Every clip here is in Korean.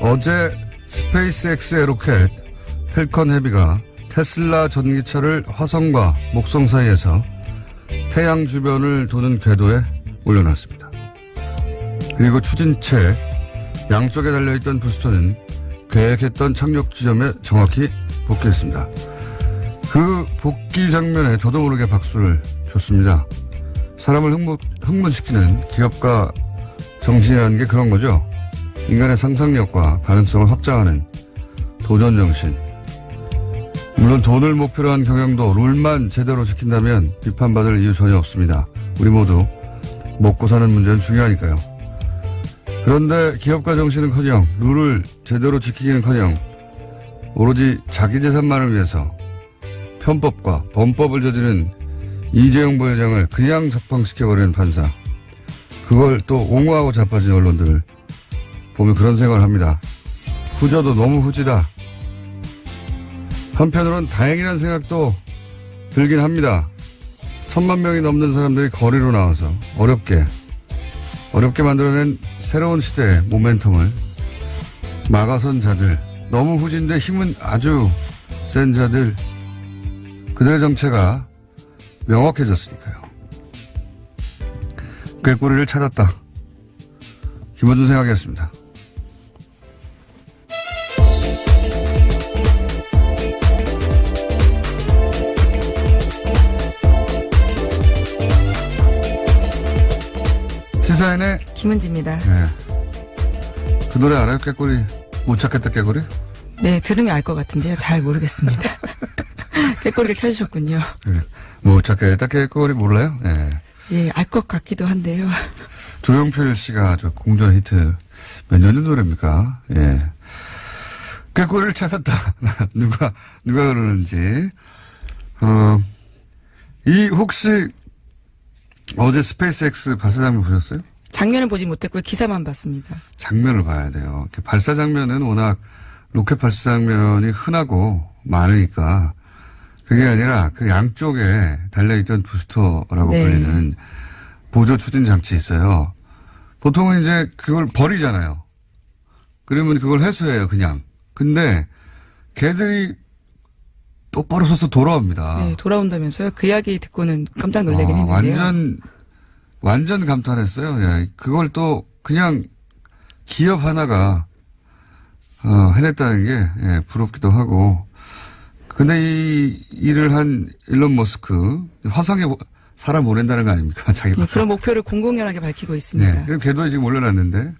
어제 스페이스X의 로켓 펠컨 헤비가 테슬라 전기차를 화성과 목성 사이에서 태양 주변을 도는 궤도에 올려놨습니다. 그리고 추진체 양쪽에 달려있던 부스터는 계획했던 착륙 지점에 정확히 복귀했습니다. 그 복귀 장면에 저도 모르게 박수를 쳤습니다. 사람을 흥분시키는 기업가 정신이라는 게 그런 거죠. 인간의 상상력과 가능성을 확장하는 도전 정신. 물론 돈을 목표로 한 경영도 룰만 제대로 지킨다면 비판받을 이유 전혀 없습니다. 우리 모두 먹고 사는 문제는 중요하니까요. 그런데 기업가 정신은커녕 룰을 제대로 지키기는커녕 오로지 자기 재산만을 위해서 편법과 범법을 저지른 이재용 부회장을 그냥 석방시켜버리는 판사. 그걸 또 옹호하고 자빠진 언론들을 보면 그런 생각을 합니다. 후져도 너무 후지다. 한편으론 다행이라는 생각도 들긴 합니다. 1000만 명이 넘는 사람들이 거리로 나와서 어렵게 만들어낸 새로운 시대의 모멘텀을 막아선 자들, 너무 후진데 힘은 아주 센 자들, 그들의 정체가 명확해졌으니까요. 꾀꼬리를 찾았다. 김원준 생각이었습니다. 시사인의 김은지입니다. 네. 그 노래 알아요? 꾀꼬리. 못 찾겠다 꾀꼬리? 네, 들으면 알 것 같은데요. 잘 모르겠습니다. 꾀꼬리를 찾으셨군요. 네. 못 찾겠다 꾀꼬리 몰라요? 네. 예, 알 것 같기도 한데요. 조용필 씨가 아주 공전 히트 몇 년의 노래입니까? 예. 꾀꼬리를 찾았다. 누가 그러는지. 혹시 어제 스페이스X 발사 장면 보셨어요? 장면은 보지 못했고요. 기사만 봤습니다. 장면을 봐야 돼요. 발사 장면은 워낙 로켓 발사 장면이 흔하고 많으니까 그게 아니라 그 양쪽에 달려있던 부스터라고 네. 불리는 보조 추진 장치 있어요. 보통은 이제 그걸 버리잖아요. 그러면 그걸 회수해요, 그냥. 근데 걔들이 똑바로 서서 돌아옵니다. 네, 돌아온다면서요? 그 이야기 듣고는 깜짝 놀라긴 했는데요. 완전 감탄했어요. 예. 그걸 또 그냥 기업 하나가 해냈다는 게 예, 부럽기도 하고. 근데 이 일을 한 일론 머스크 화성에 사람 보낸다는 거 아닙니까? 자기 네, 그런 목표를 공공연하게 밝히고 있습니다. 네, 그럼 궤도에 지금 올려놨는데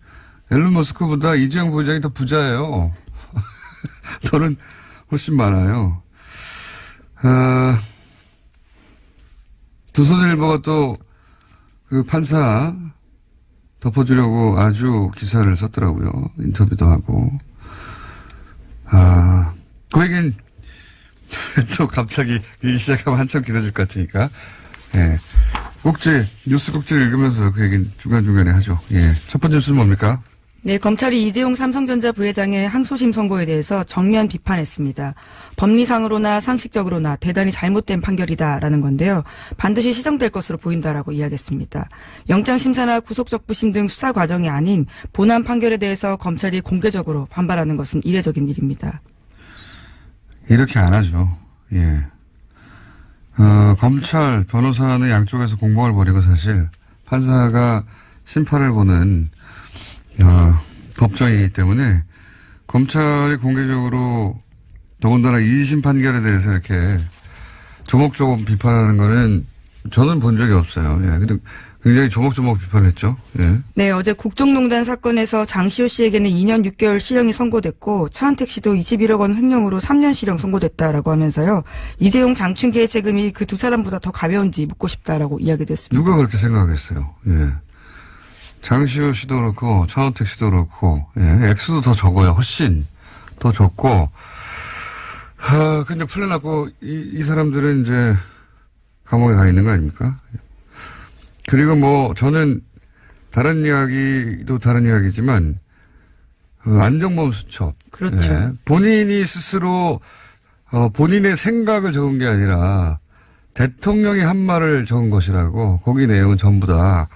일론 머스크보다 이재용 부회장이 더 부자예요. 돈은 훨씬 많아요. 조선일보가 또 그 판사 덮어주려고 아주 기사를 썼더라고요. 인터뷰도 하고. 그 얘기는 또 갑자기 이 시작하면 한참 길어질 것 같으니까. 예. 뉴스 꼭지를 읽으면서 그 얘기는 중간중간에 하죠. 예. 첫 번째 뉴스는 뭡니까? 네, 검찰이 이재용 삼성전자 부회장의 항소심 선고에 대해서 정면 비판했습니다. 법리상으로나 상식적으로나 대단히 잘못된 판결이다라는 건데요. 반드시 시정될 것으로 보인다라고 이야기했습니다. 영장심사나 구속적부심 등 수사 과정이 아닌 본안 판결에 대해서 검찰이 공개적으로 반발하는 것은 이례적인 일입니다. 이렇게 안 하죠. 예. 검찰, 변호사는 양쪽에서 공방을 벌이고 사실 판사가 심판을 보는 법정이기 때문에 검찰이 공개적으로 더군다나 2심 판결에 대해서 이렇게 조목조목 비판하는 거는 저는 본 적이 없어요. 예. 근데 굉장히 조목조목 비판했죠. 예. 네, 어제 국정농단 사건에서 장시호 씨에게는 2년 6개월 실형이 선고됐고 차은택 씨도 21억 원 횡령으로 3년 실형 선고됐다라고 하면서요. 이재용 장충기의 책임이 그 두 사람보다 더 가벼운지 묻고 싶다라고 이야기도 했습니다. 누가 그렇게 생각했어요. 예. 장시호 씨도 그렇고 차은택 씨도 그렇고 예. 액수도 더 적어요. 훨씬 더 적고 근데 풀려났고 이 사람들은 이제 감옥에 가 있는 거 아닙니까? 그리고 뭐 저는 다른 이야기도 다른 이야기지만 안정범 수첩. 그렇죠. 예. 본인이 스스로 본인의 생각을 적은 게 아니라 대통령이 한 말을 적은 것이라고 거기 내용은 전부 다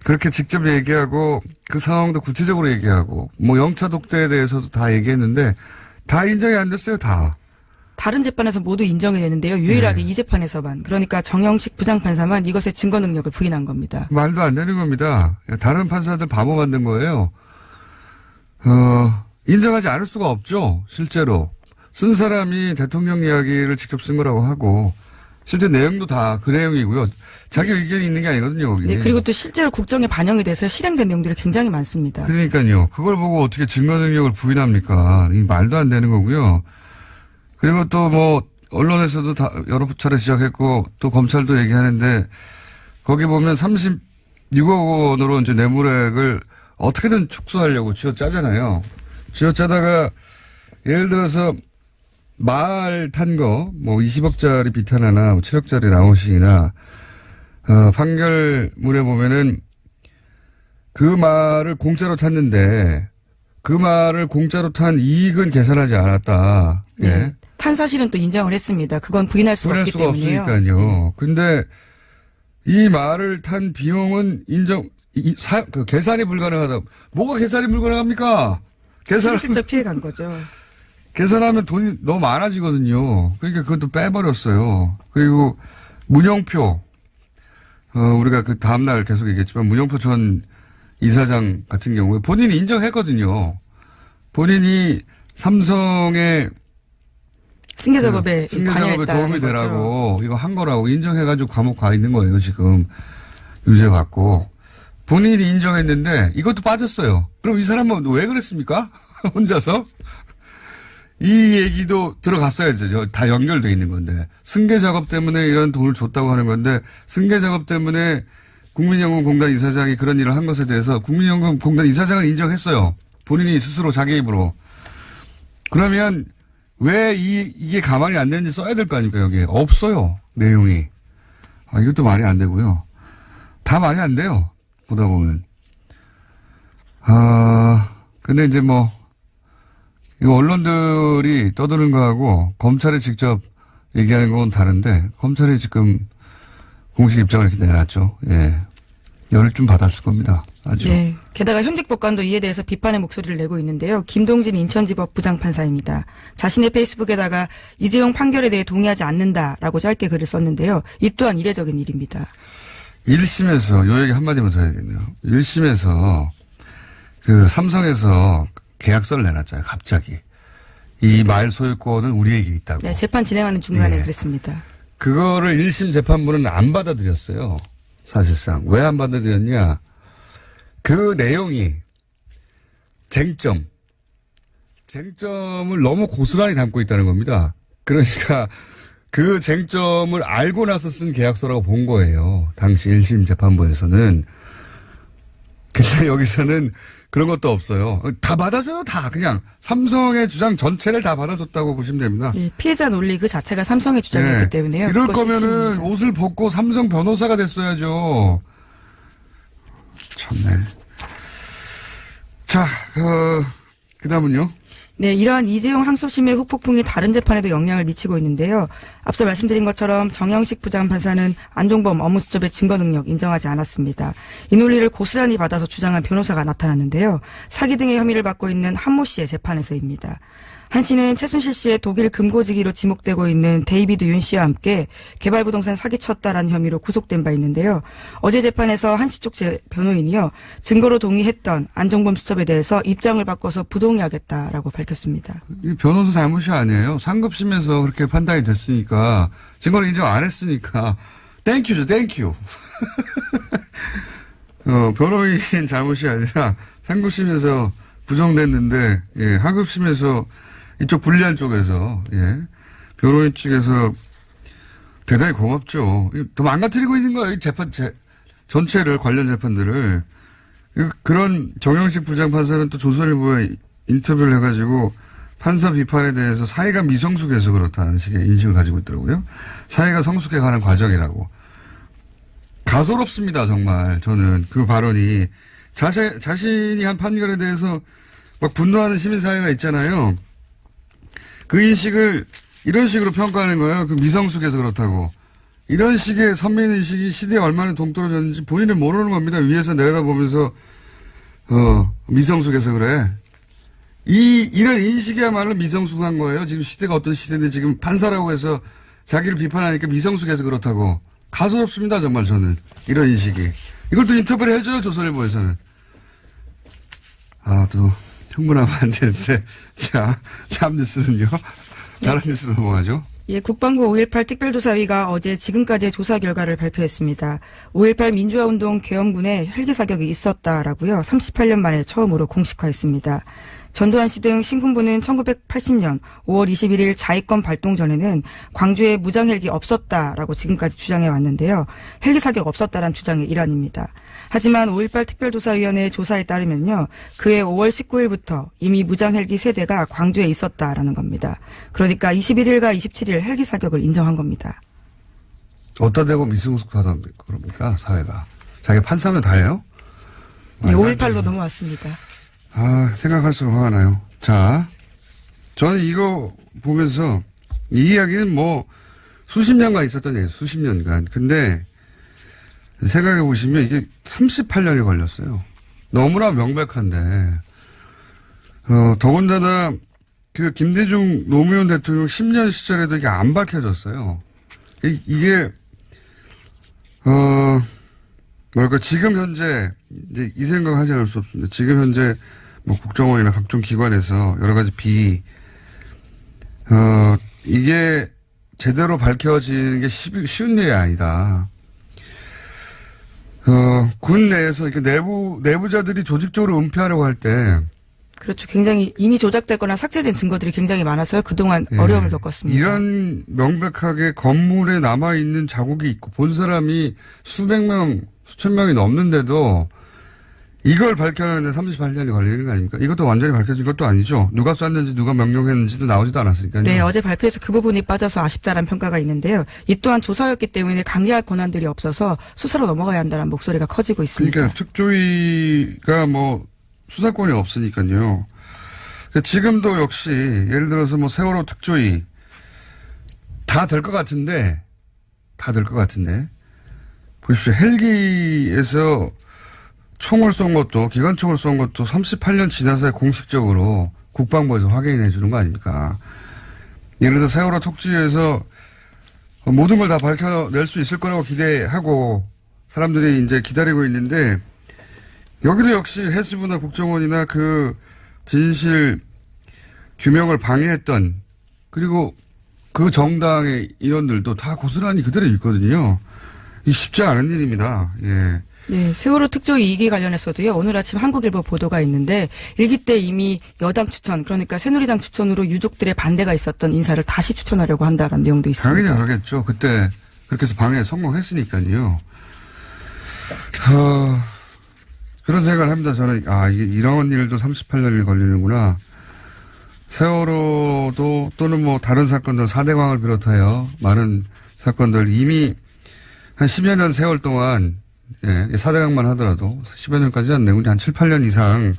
그렇게 직접 얘기하고 그 상황도 구체적으로 얘기하고 뭐 영차 독대에 대해서도 다 얘기했는데 다 인정이 안 됐어요. 다. 다른 재판에서 모두 인정이 되는데요. 유일하게 이 재판에서만. 그러니까 정영식 부장판사만 이것의 증거 능력을 부인한 겁니다. 말도 안 되는 겁니다. 다른 판사들 바보 만든 거예요. 인정하지 않을 수가 없죠. 실제로. 쓴 사람이 대통령 이야기를 직접 쓴 거라고 하고 실제 내용도 다 그 내용이고요. 자기 의견이 있는 게 아니거든요. 거기. 네, 그리고 또 실제로 국정에 반영이 돼서 실행된 내용들이 굉장히 많습니다. 그러니까요. 그걸 보고 어떻게 증거 능력을 부인합니까? 이 말도 안 되는 거고요. 그리고 또 뭐 언론에서도 다 여러 차례 지적했고 또 검찰도 얘기하는데 거기 보면 36억 원으로 이제 뇌물액을 어떻게든 축소하려고 쥐어짜잖아요. 쥐어짜다가 예를 들어서 말 탄 거 뭐 20억짜리 비탄 하나 7억짜리 라운식이나 판결문에 보면은 그 말을 공짜로 탔는데 그 말을 공짜로 탄 이익은 계산하지 않았다. 네. 예. 탄 사실은 또 인정을 했습니다. 그건 부인할 수가 없기 때문에요. 없으니까요. 근데 이 말을 탄 비용은 그 계산이 불가능하다. 뭐가 계산이 불가능합니까? 실질적 피해 간 거죠. 계산하면 돈이 너무 많아지거든요. 그러니까 그것도 빼버렸어요. 그리고 문영표, 우리가 그 다음날 계속 얘기했지만 문영표 전 이사장 같은 경우에 본인이 인정했거든요. 본인이 삼성의 승계 작업에 도움이 되라고 이거 한 거라고 인정해가지고 감옥 가 있는 거예요. 지금 유죄 받고. 본인이 인정했는데 이것도 빠졌어요. 그럼 이 사람은 왜 그랬습니까? 혼자서? 이 얘기도 들어갔어야죠. 다 연결되어 있는 건데. 승계 작업 때문에 이런 돈을 줬다고 하는 건데 승계 작업 때문에 국민연금공단 이사장이 그런 일을 한 것에 대해서 국민연금공단 이사장은 인정했어요. 본인이 스스로 자기 입으로. 그러면 왜 이게 가만히 안 되는지 써야 될 거 아닙니까, 여기에. 없어요, 내용이. 이것도 말이 안 되고요. 다 말이 안 돼요, 보다 보면. 근데 이제 뭐, 이거 언론들이 떠드는 거하고 검찰이 직접 얘기하는 건 다른데, 검찰이 지금 공식 입장을 이렇게 내놨죠. 예. 열을 좀 받았을 겁니다. 아주. 네. 게다가 현직 법관도 이에 대해서 비판의 목소리를 내고 있는데요. 김동진 인천지법 부장판사입니다. 자신의 페이스북에다가 이재용 판결에 대해 동의하지 않는다라고 짧게 글을 썼는데요. 이 또한 이례적인 일입니다. 1심에서 요 얘기 한마디만 더 해야겠네요. 1심에서 그 삼성에서 계약서를 내놨잖아요. 갑자기. 이 말 소유권은 우리에게 있다고. 네, 재판 진행하는 중간에 네. 그랬습니다. 그거를 1심 재판부는 안 받아들였어요. 사실상. 왜 안 받아들였냐. 그 내용이 쟁점을 너무 고스란히 담고 있다는 겁니다. 그러니까 그 쟁점을 알고 나서 쓴 계약서라고 본 거예요. 당시 1심 재판부에서는. 근데 여기서는 그런 것도 없어요. 다 받아줘요, 다. 그냥 삼성의 주장 전체를 다 받아줬다고 보시면 됩니다. 네, 피해자 논리 그 자체가 삼성의 주장이었기 네. 때문에요. 이럴 거면은 옷을 벗고 삼성 변호사가 됐어야죠. 참네. 자, 그 다음은요? 네, 이러한 이재용 항소심의 후폭풍이 다른 재판에도 영향을 미치고 있는데요. 앞서 말씀드린 것처럼 정영식 부장판사는 안종범 업무수첩의 증거 능력 인정하지 않았습니다. 이 논리를 고스란히 받아서 주장한 변호사가 나타났는데요. 사기 등의 혐의를 받고 있는 한모 씨의 재판에서입니다. 한 씨는 최순실 씨의 독일 금고지기로 지목되고 있는 데이비드 윤 씨와 함께 개발부동산 사기쳤다라는 혐의로 구속된 바 있는데요. 어제 재판에서 한 씨 쪽 변호인이요. 증거로 동의했던 안종범 수첩에 대해서 입장을 바꿔서 부동의하겠다라고 밝혔습니다. 이 변호사 잘못이 아니에요. 상급심에서 그렇게 판단이 됐으니까 증거를 인정 안 했으니까 땡큐죠, 땡큐. 변호인 잘못이 아니라 상급심에서 부정됐는데 예, 하급심에서 이쪽 불리한 쪽에서 예, 변호인 측에서 대단히 고맙죠. 더 망가뜨리고 있는 거예요. 이 재판 전체를 관련 재판들을. 그런 정영식 부장판사는 또 조선일보에 인터뷰를 해가지고 판사 비판에 대해서 사회가 미성숙해서 그렇다는 식의 인식을 가지고 있더라고요. 사회가 성숙해가는 과정이라고. 가소롭습니다, 정말. 저는 그 발언이. 자신이 한 판결에 대해서 막 분노하는 시민사회가 있잖아요. 그 인식을 이런 식으로 평가하는 거예요. 그 미성숙해서 그렇다고. 이런 식의 선민의식이 시대에 얼마나 동떨어졌는지 본인은 모르는 겁니다. 위에서 내려다보면서, 미성숙해서 그래. 이런 인식이야말로 미성숙한 거예요. 지금 시대가 어떤 시대인데 지금 판사라고 해서 자기를 비판하니까 미성숙해서 그렇다고. 가소롭습니다, 정말 저는. 이런 인식이. 이걸 또 인터뷰를 해줘요, 조선일보에서는. 또, 흥분하면 안 되는데. 자, 다음 뉴스는요. 다른 뉴스로 넘어가죠. 예, 국방부 5.18 특별조사위가 어제 지금까지의 조사 결과를 발표했습니다. 5.18 민주화운동 계엄군에 헬기 사격이 있었다라고요. 38년 만에 처음으로 공식화했습니다. 전두환 씨 등 신군부는 1980년 5월 21일 자위권 발동 전에는 광주에 무장 헬기 없었다라고 지금까지 주장해 왔는데요. 헬기 사격 없었다란 주장의 일환입니다. 하지만 5.18 특별조사위원회 조사에 따르면요. 그해 5월 19일부터 이미 무장 헬기 3대가 광주에 있었다라는 겁니다. 그러니까 21일과 27일 헬기 사격을 인정한 겁니다. 어디다 대고 미성숙하다 그럽니까, 사회가. 자기 판사면 다 해요? 네, 5.18로 넘어왔습니다. 생각할수록 화가 나요. 자, 저는 이거 보면서 이 이야기는 뭐 수십 년간 있었던 얘기예요. 수십 년간. 근데 생각해 보시면 이게 38년이 걸렸어요. 너무나 명백한데, 더군다나 그 김대중 노무현 대통령 10년 시절에도 이게 안 밝혀졌어요. 이게, 지금 현재, 이제 이 생각 하지 않을 수 없습니다. 지금 현재 뭐 국정원이나 각종 기관에서 여러 가지 이게 제대로 밝혀지는 게 쉬운 일이 아니다. 군 내에서 이렇게 내부자들이 조직적으로 은폐하려고 할 때. 그렇죠. 굉장히 이미 조작됐거나 삭제된 증거들이 굉장히 많아서요. 그동안 어려움을 겪었습니다. 이런 명백하게 건물에 남아있는 자국이 있고 본 사람이 수백 명, 수천 명이 넘는데도 이걸 밝혀내는데 38년이 걸리는 거 아닙니까? 이것도 완전히 밝혀진 것도 아니죠. 누가 쐈는지 누가 명령했는지도 나오지도 않았으니까요. 네, 어제 발표에서 그 부분이 빠져서 아쉽다는 평가가 있는데요. 이 또한 조사였기 때문에 강제할 권한들이 없어서 수사로 넘어가야 한다는 목소리가 커지고 있습니다. 그러니까 특조위가 뭐 수사권이 없으니까요. 그러니까 지금도 역시 예를 들어서 뭐 세월호 특조위 다 될 것 같은데 보십시오. 헬기에서 총을 쏜 것도, 기관총을 쏜 것도 38년 지나서 공식적으로 국방부에서 확인해 주는 거 아닙니까? 예를 들어서 세월호 특조위에서 모든 걸 다 밝혀낼 수 있을 거라고 기대하고 사람들이 이제 기다리고 있는데 여기도 역시 해수부나 국정원이나 그 진실 규명을 방해했던 그리고 그 정당의 인원들도 다 고스란히 그대로 있거든요. 이 쉽지 않은 일입니다. 예. 네, 세월호 특조위 2기 관련해서도요. 오늘 아침 한국일보 보도가 있는데 1기 때 이미 여당 추천, 그러니까 새누리당 추천으로 유족들의 반대가 있었던 인사를 다시 추천하려고 한다는 내용도 있습니다. 당연히 그러겠죠. 그때 그렇게 해서 방해에 성공했으니까요. 그런 생각을 합니다. 저는 이게 이런 일도 38년이 걸리는구나. 세월호도 또는 뭐 다른 사건들 4대강을 비롯하여 많은 사건들 이미 한 10여 년 세월 동안 4대강만 하더라도 10여 년까지 안 되고 한 7, 8년 이상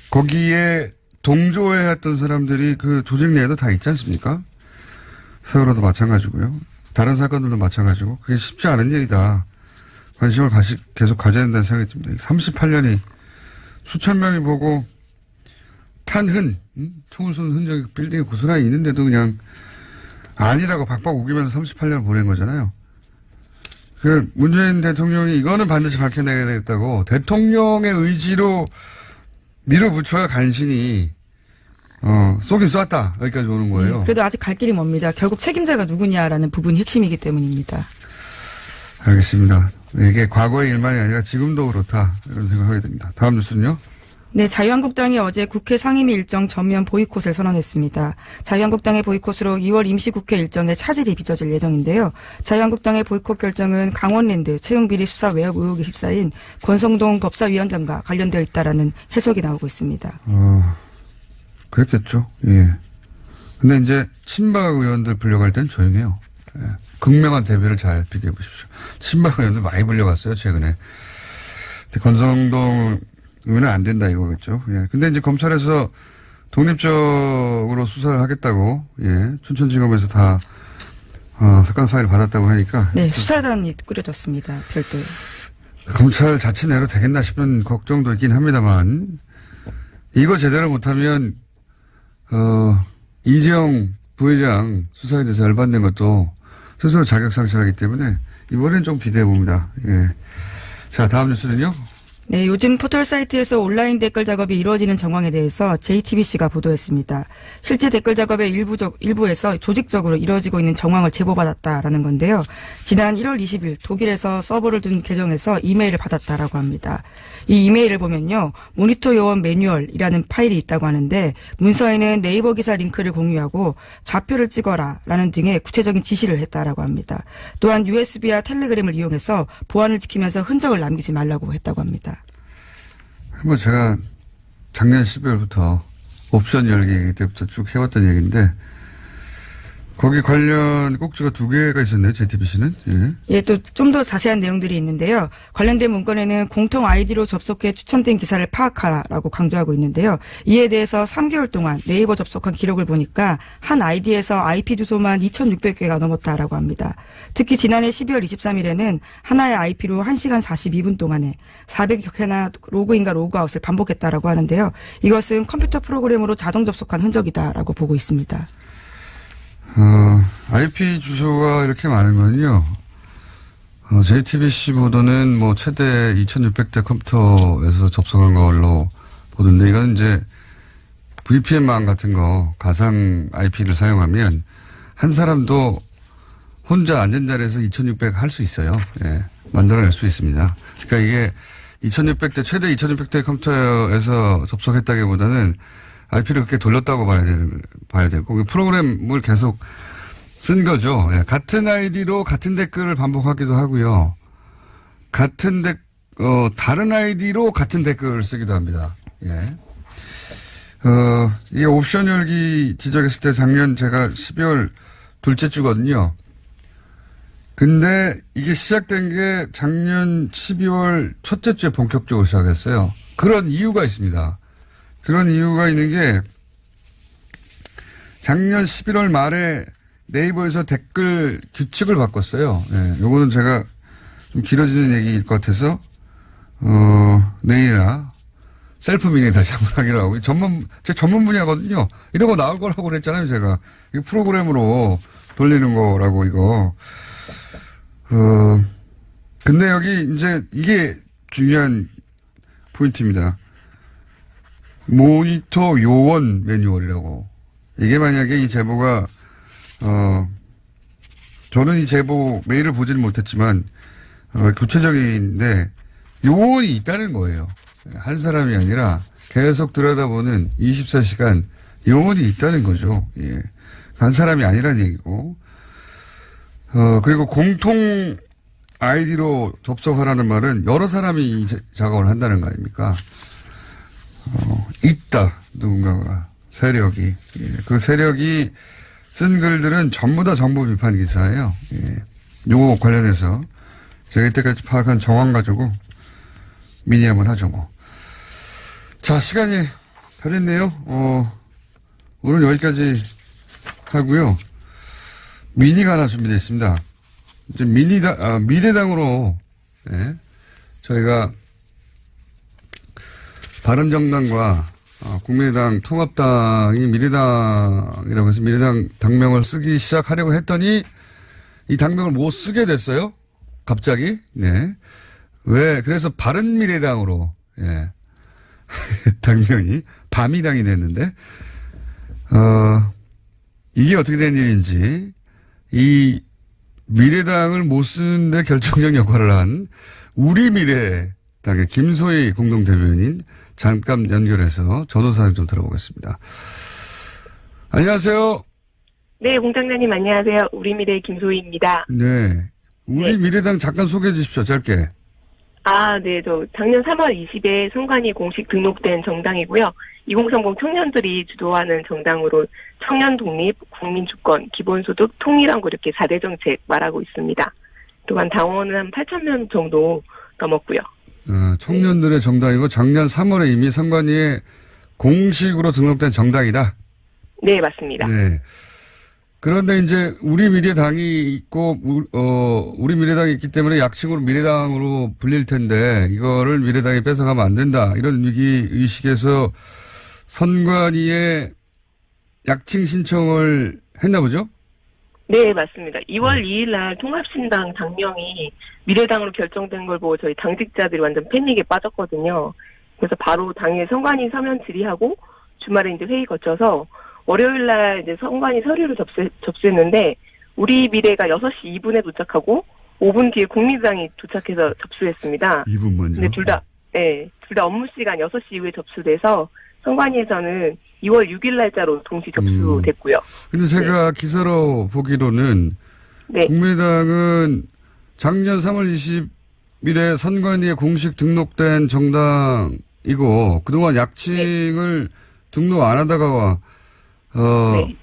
거기에 동조해왔던 사람들이 그 조직 내에도 다 있지 않습니까? 세월호도 마찬가지고요. 다른 사건들도 마찬가지고 그게 쉽지 않은 일이다. 관심을 계속 가져야 된다는 생각이 듭니다. 38년이 수천 명이 보고 탄 총을 쏘는 흔적이 빌딩에 고스란히 있는데도 그냥 아니라고 박박 우기면서 38년을 보낸 거잖아요. 그 문재인 대통령이 이거는 반드시 밝혀내야 되겠다고 대통령의 의지로 밀어붙여야 간신히 쏘긴 쐈다 여기까지 오는 거예요. 네, 그래도 아직 갈 길이 멉니다. 결국 책임자가 누구냐라는 부분이 핵심이기 때문입니다. 알겠습니다. 이게 과거의 일만이 아니라 지금도 그렇다 이런 생각을 하게 됩니다. 다음 뉴스는요. 네, 자유한국당이 어제 국회 상임위 일정 전면 보이콧을 선언했습니다. 자유한국당의 보이콧으로 2월 임시국회 일정에 차질이 빚어질 예정인데요. 자유한국당의 보이콧 결정은 강원랜드 채용비리 수사 외압 의혹에 휩싸인 권성동 법사위원장과 관련되어 있다라는 해석이 나오고 있습니다. 그랬겠죠. 예. 근데 이제 친박 의원들 불려갈 땐 조용해요. 예. 극명한 대비를 잘 비교해 보십시오. 친박 의원들 많이 불려갔어요, 최근에. 근데 권성동 의원은 안 된다 이거겠죠. 예. 근데 이제 검찰에서 독립적으로 수사를 하겠다고, 예. 춘천지검에서 다 사건 파일을 받았다고 하니까. 네, 수사단이 꾸려졌습니다. 별도로. 검찰 자체 내로 되겠나 싶은 걱정도 있긴 합니다만, 이거 제대로 못하면, 이재용 부회장 수사에 대해서 열받는 것도 스스로 자격 상실하기 때문에, 이번엔 좀 기대해 봅니다. 예. 자, 다음 뉴스는요? 네, 요즘 포털 사이트에서 온라인 댓글 작업이 이루어지는 정황에 대해서 JTBC가 보도했습니다. 실제 댓글 작업의 일부에서 조직적으로 이루어지고 있는 정황을 제보받았다라는 건데요. 지난 1월 20일 독일에서 서버를 둔 계정에서 이메일을 받았다라고 합니다. 이 이메일을 보면요. 모니터 요원 매뉴얼이라는 파일이 있다고 하는데 문서에는 네이버 기사 링크를 공유하고 좌표를 찍어라라는 등의 구체적인 지시를 했다라고 합니다. 또한 USB와 텔레그램을 이용해서 보안을 지키면서 흔적을 남기지 말라고 했다고 합니다. 뭐 제가 작년 12월부터 옵션 열기 때부터 쭉 해왔던 얘기인데 거기 관련 꼭지가 2개가 있었네요. JTBC는. 예. 예, 또 좀 더 자세한 내용들이 있는데요. 관련된 문건에는 공통 아이디로 접속해 추천된 기사를 파악하라라고 강조하고 있는데요. 이에 대해서 3개월 동안 네이버 접속한 기록을 보니까 한 아이디에서 IP 주소만 2,600개가 넘었다라고 합니다. 특히 지난해 12월 23일에는 하나의 IP로 1시간 42분 동안에 400여 개나 로그인과 로그아웃을 반복했다라고 하는데요. 이것은 컴퓨터 프로그램으로 자동 접속한 흔적이다라고 보고 있습니다. IP 주소가 이렇게 많은 건요. JTBC 보도는 뭐 최대 2,600대 컴퓨터에서 접속한 걸로 보던데 이건 이제 VPN망 같은 거 가상 IP를 사용하면 한 사람도 혼자 앉은 자리에서 2,600 할 수 있어요. 예. 만들어낼 수 있습니다. 그러니까 이게 2,600대 최대 2,600대 컴퓨터에서 접속했다기보다는 IP를 그렇게 돌렸다고 봐야 되고, 프로그램을 계속 쓴 거죠. 예, 같은 아이디로 같은 댓글을 반복하기도 하고요. 다른 아이디로 같은 댓글을 쓰기도 합니다. 예. 이게 옵션 열기 지적했을 때 작년 제가 12월 둘째 주거든요. 근데 이게 시작된 게 작년 12월 첫째 주에 본격적으로 시작했어요. 그런 이유가 있습니다. 그런 이유가 있는 게 작년 11월 말에 네이버에서 댓글 규칙을 바꿨어요. 예, 요거는 제가 좀 길어지는 얘기일 것 같아서 내일이나 셀프 미니 다시 한번 하기로 하고 제 전문 분야거든요. 이런 거 나올 거라고 그랬잖아요, 제가. 이거 프로그램으로 돌리는 거라고 이거. 근데 여기 이제 이게 중요한 포인트입니다. 모니터 요원 매뉴얼이라고. 이게 만약에 이 제보가, 저는 이 제보 메일을 보지는 못했지만, 구체적인데, 요원이 있다는 거예요. 한 사람이 아니라 계속 들여다보는 24시간 요원이 있다는 거죠. 예. 한 사람이 아니라는 얘기고. 그리고 공통 아이디로 접속하라는 말은 여러 사람이 작업을 한다는 거 아닙니까? 있다. 누군가가. 세력이. 예. 그 세력이 쓴 글들은 전부 다 정부 비판 기사예요. 예. 요거 관련해서 제가 이때까지 파악한 정황 가지고 미니 한번 하죠, 뭐. 자, 시간이 다 됐네요. 오늘 여기까지 하고요. 미니가 하나 준비되어 있습니다. 이제 미래당으로, 예. 저희가 바른정당과 국민의당 통합당이 미래당이라고 해서 미래당 당명을 쓰기 시작하려고 했더니 이 당명을 못 쓰게 됐어요. 갑자기. 네. 왜? 그래서 바른미래당으로, 예. 당명이 바미당이 됐는데, 이게 어떻게 된 일인지, 이 미래당을 못 쓰는데 결정적 역할을 한 우리 미래당의 김소희 공동대변인 잠깐 연결해서 전후사항 좀 들어보겠습니다. 안녕하세요. 네, 공장장님 안녕하세요. 우리 미래의 김소희입니다. 네. 우리 미래당 잠깐 소개해 주십시오. 짧게. 네. 저 작년 3월 20일 선관위 공식 등록된 정당이고요. 2030 청년들이 주도하는 정당으로 청년 독립, 국민 주권, 기본소득, 통일한국 이렇게 4대 정책 말하고 있습니다. 또한 당원은 한 8,000명 정도 넘었고요. 청년들의 정당이고 작년 3월에 이미 선관위에 공식으로 등록된 정당이다. 네, 맞습니다. 네. 그런데 이제 우리 미래당이 있고, 우리 미래당이 있기 때문에 약칭으로 미래당으로 불릴 텐데 이거를 미래당이 뺏어가면 안 된다. 이런 위기 의식에서 선관위에 약칭 신청을 했나 보죠? 네, 맞습니다. 2월 2일 날 통합신당 당명이 미래당으로 결정된 걸 보고 저희 당직자들이 완전 패닉에 빠졌거든요. 그래서 바로 당일 선관위 서면 질의하고 주말에 이제 회의 거쳐서 월요일 날 이제 선관위 서류를 접수했는데 우리 미래가 6시 2분에 도착하고 5분 뒤에 국민의당이 도착해서 접수했습니다. 2분 먼저. 근데 둘 다 업무 시간 6시 이후에 접수돼서 선관위에서는 2월 6일 날짜로 동시 접수됐고요. 근데 제가 기사로 보기로는 네. 국민의당은 작년 3월 20일에 선관위에 공식 등록된 정당이고 그동안 약칭을 등록 안 하다가 네.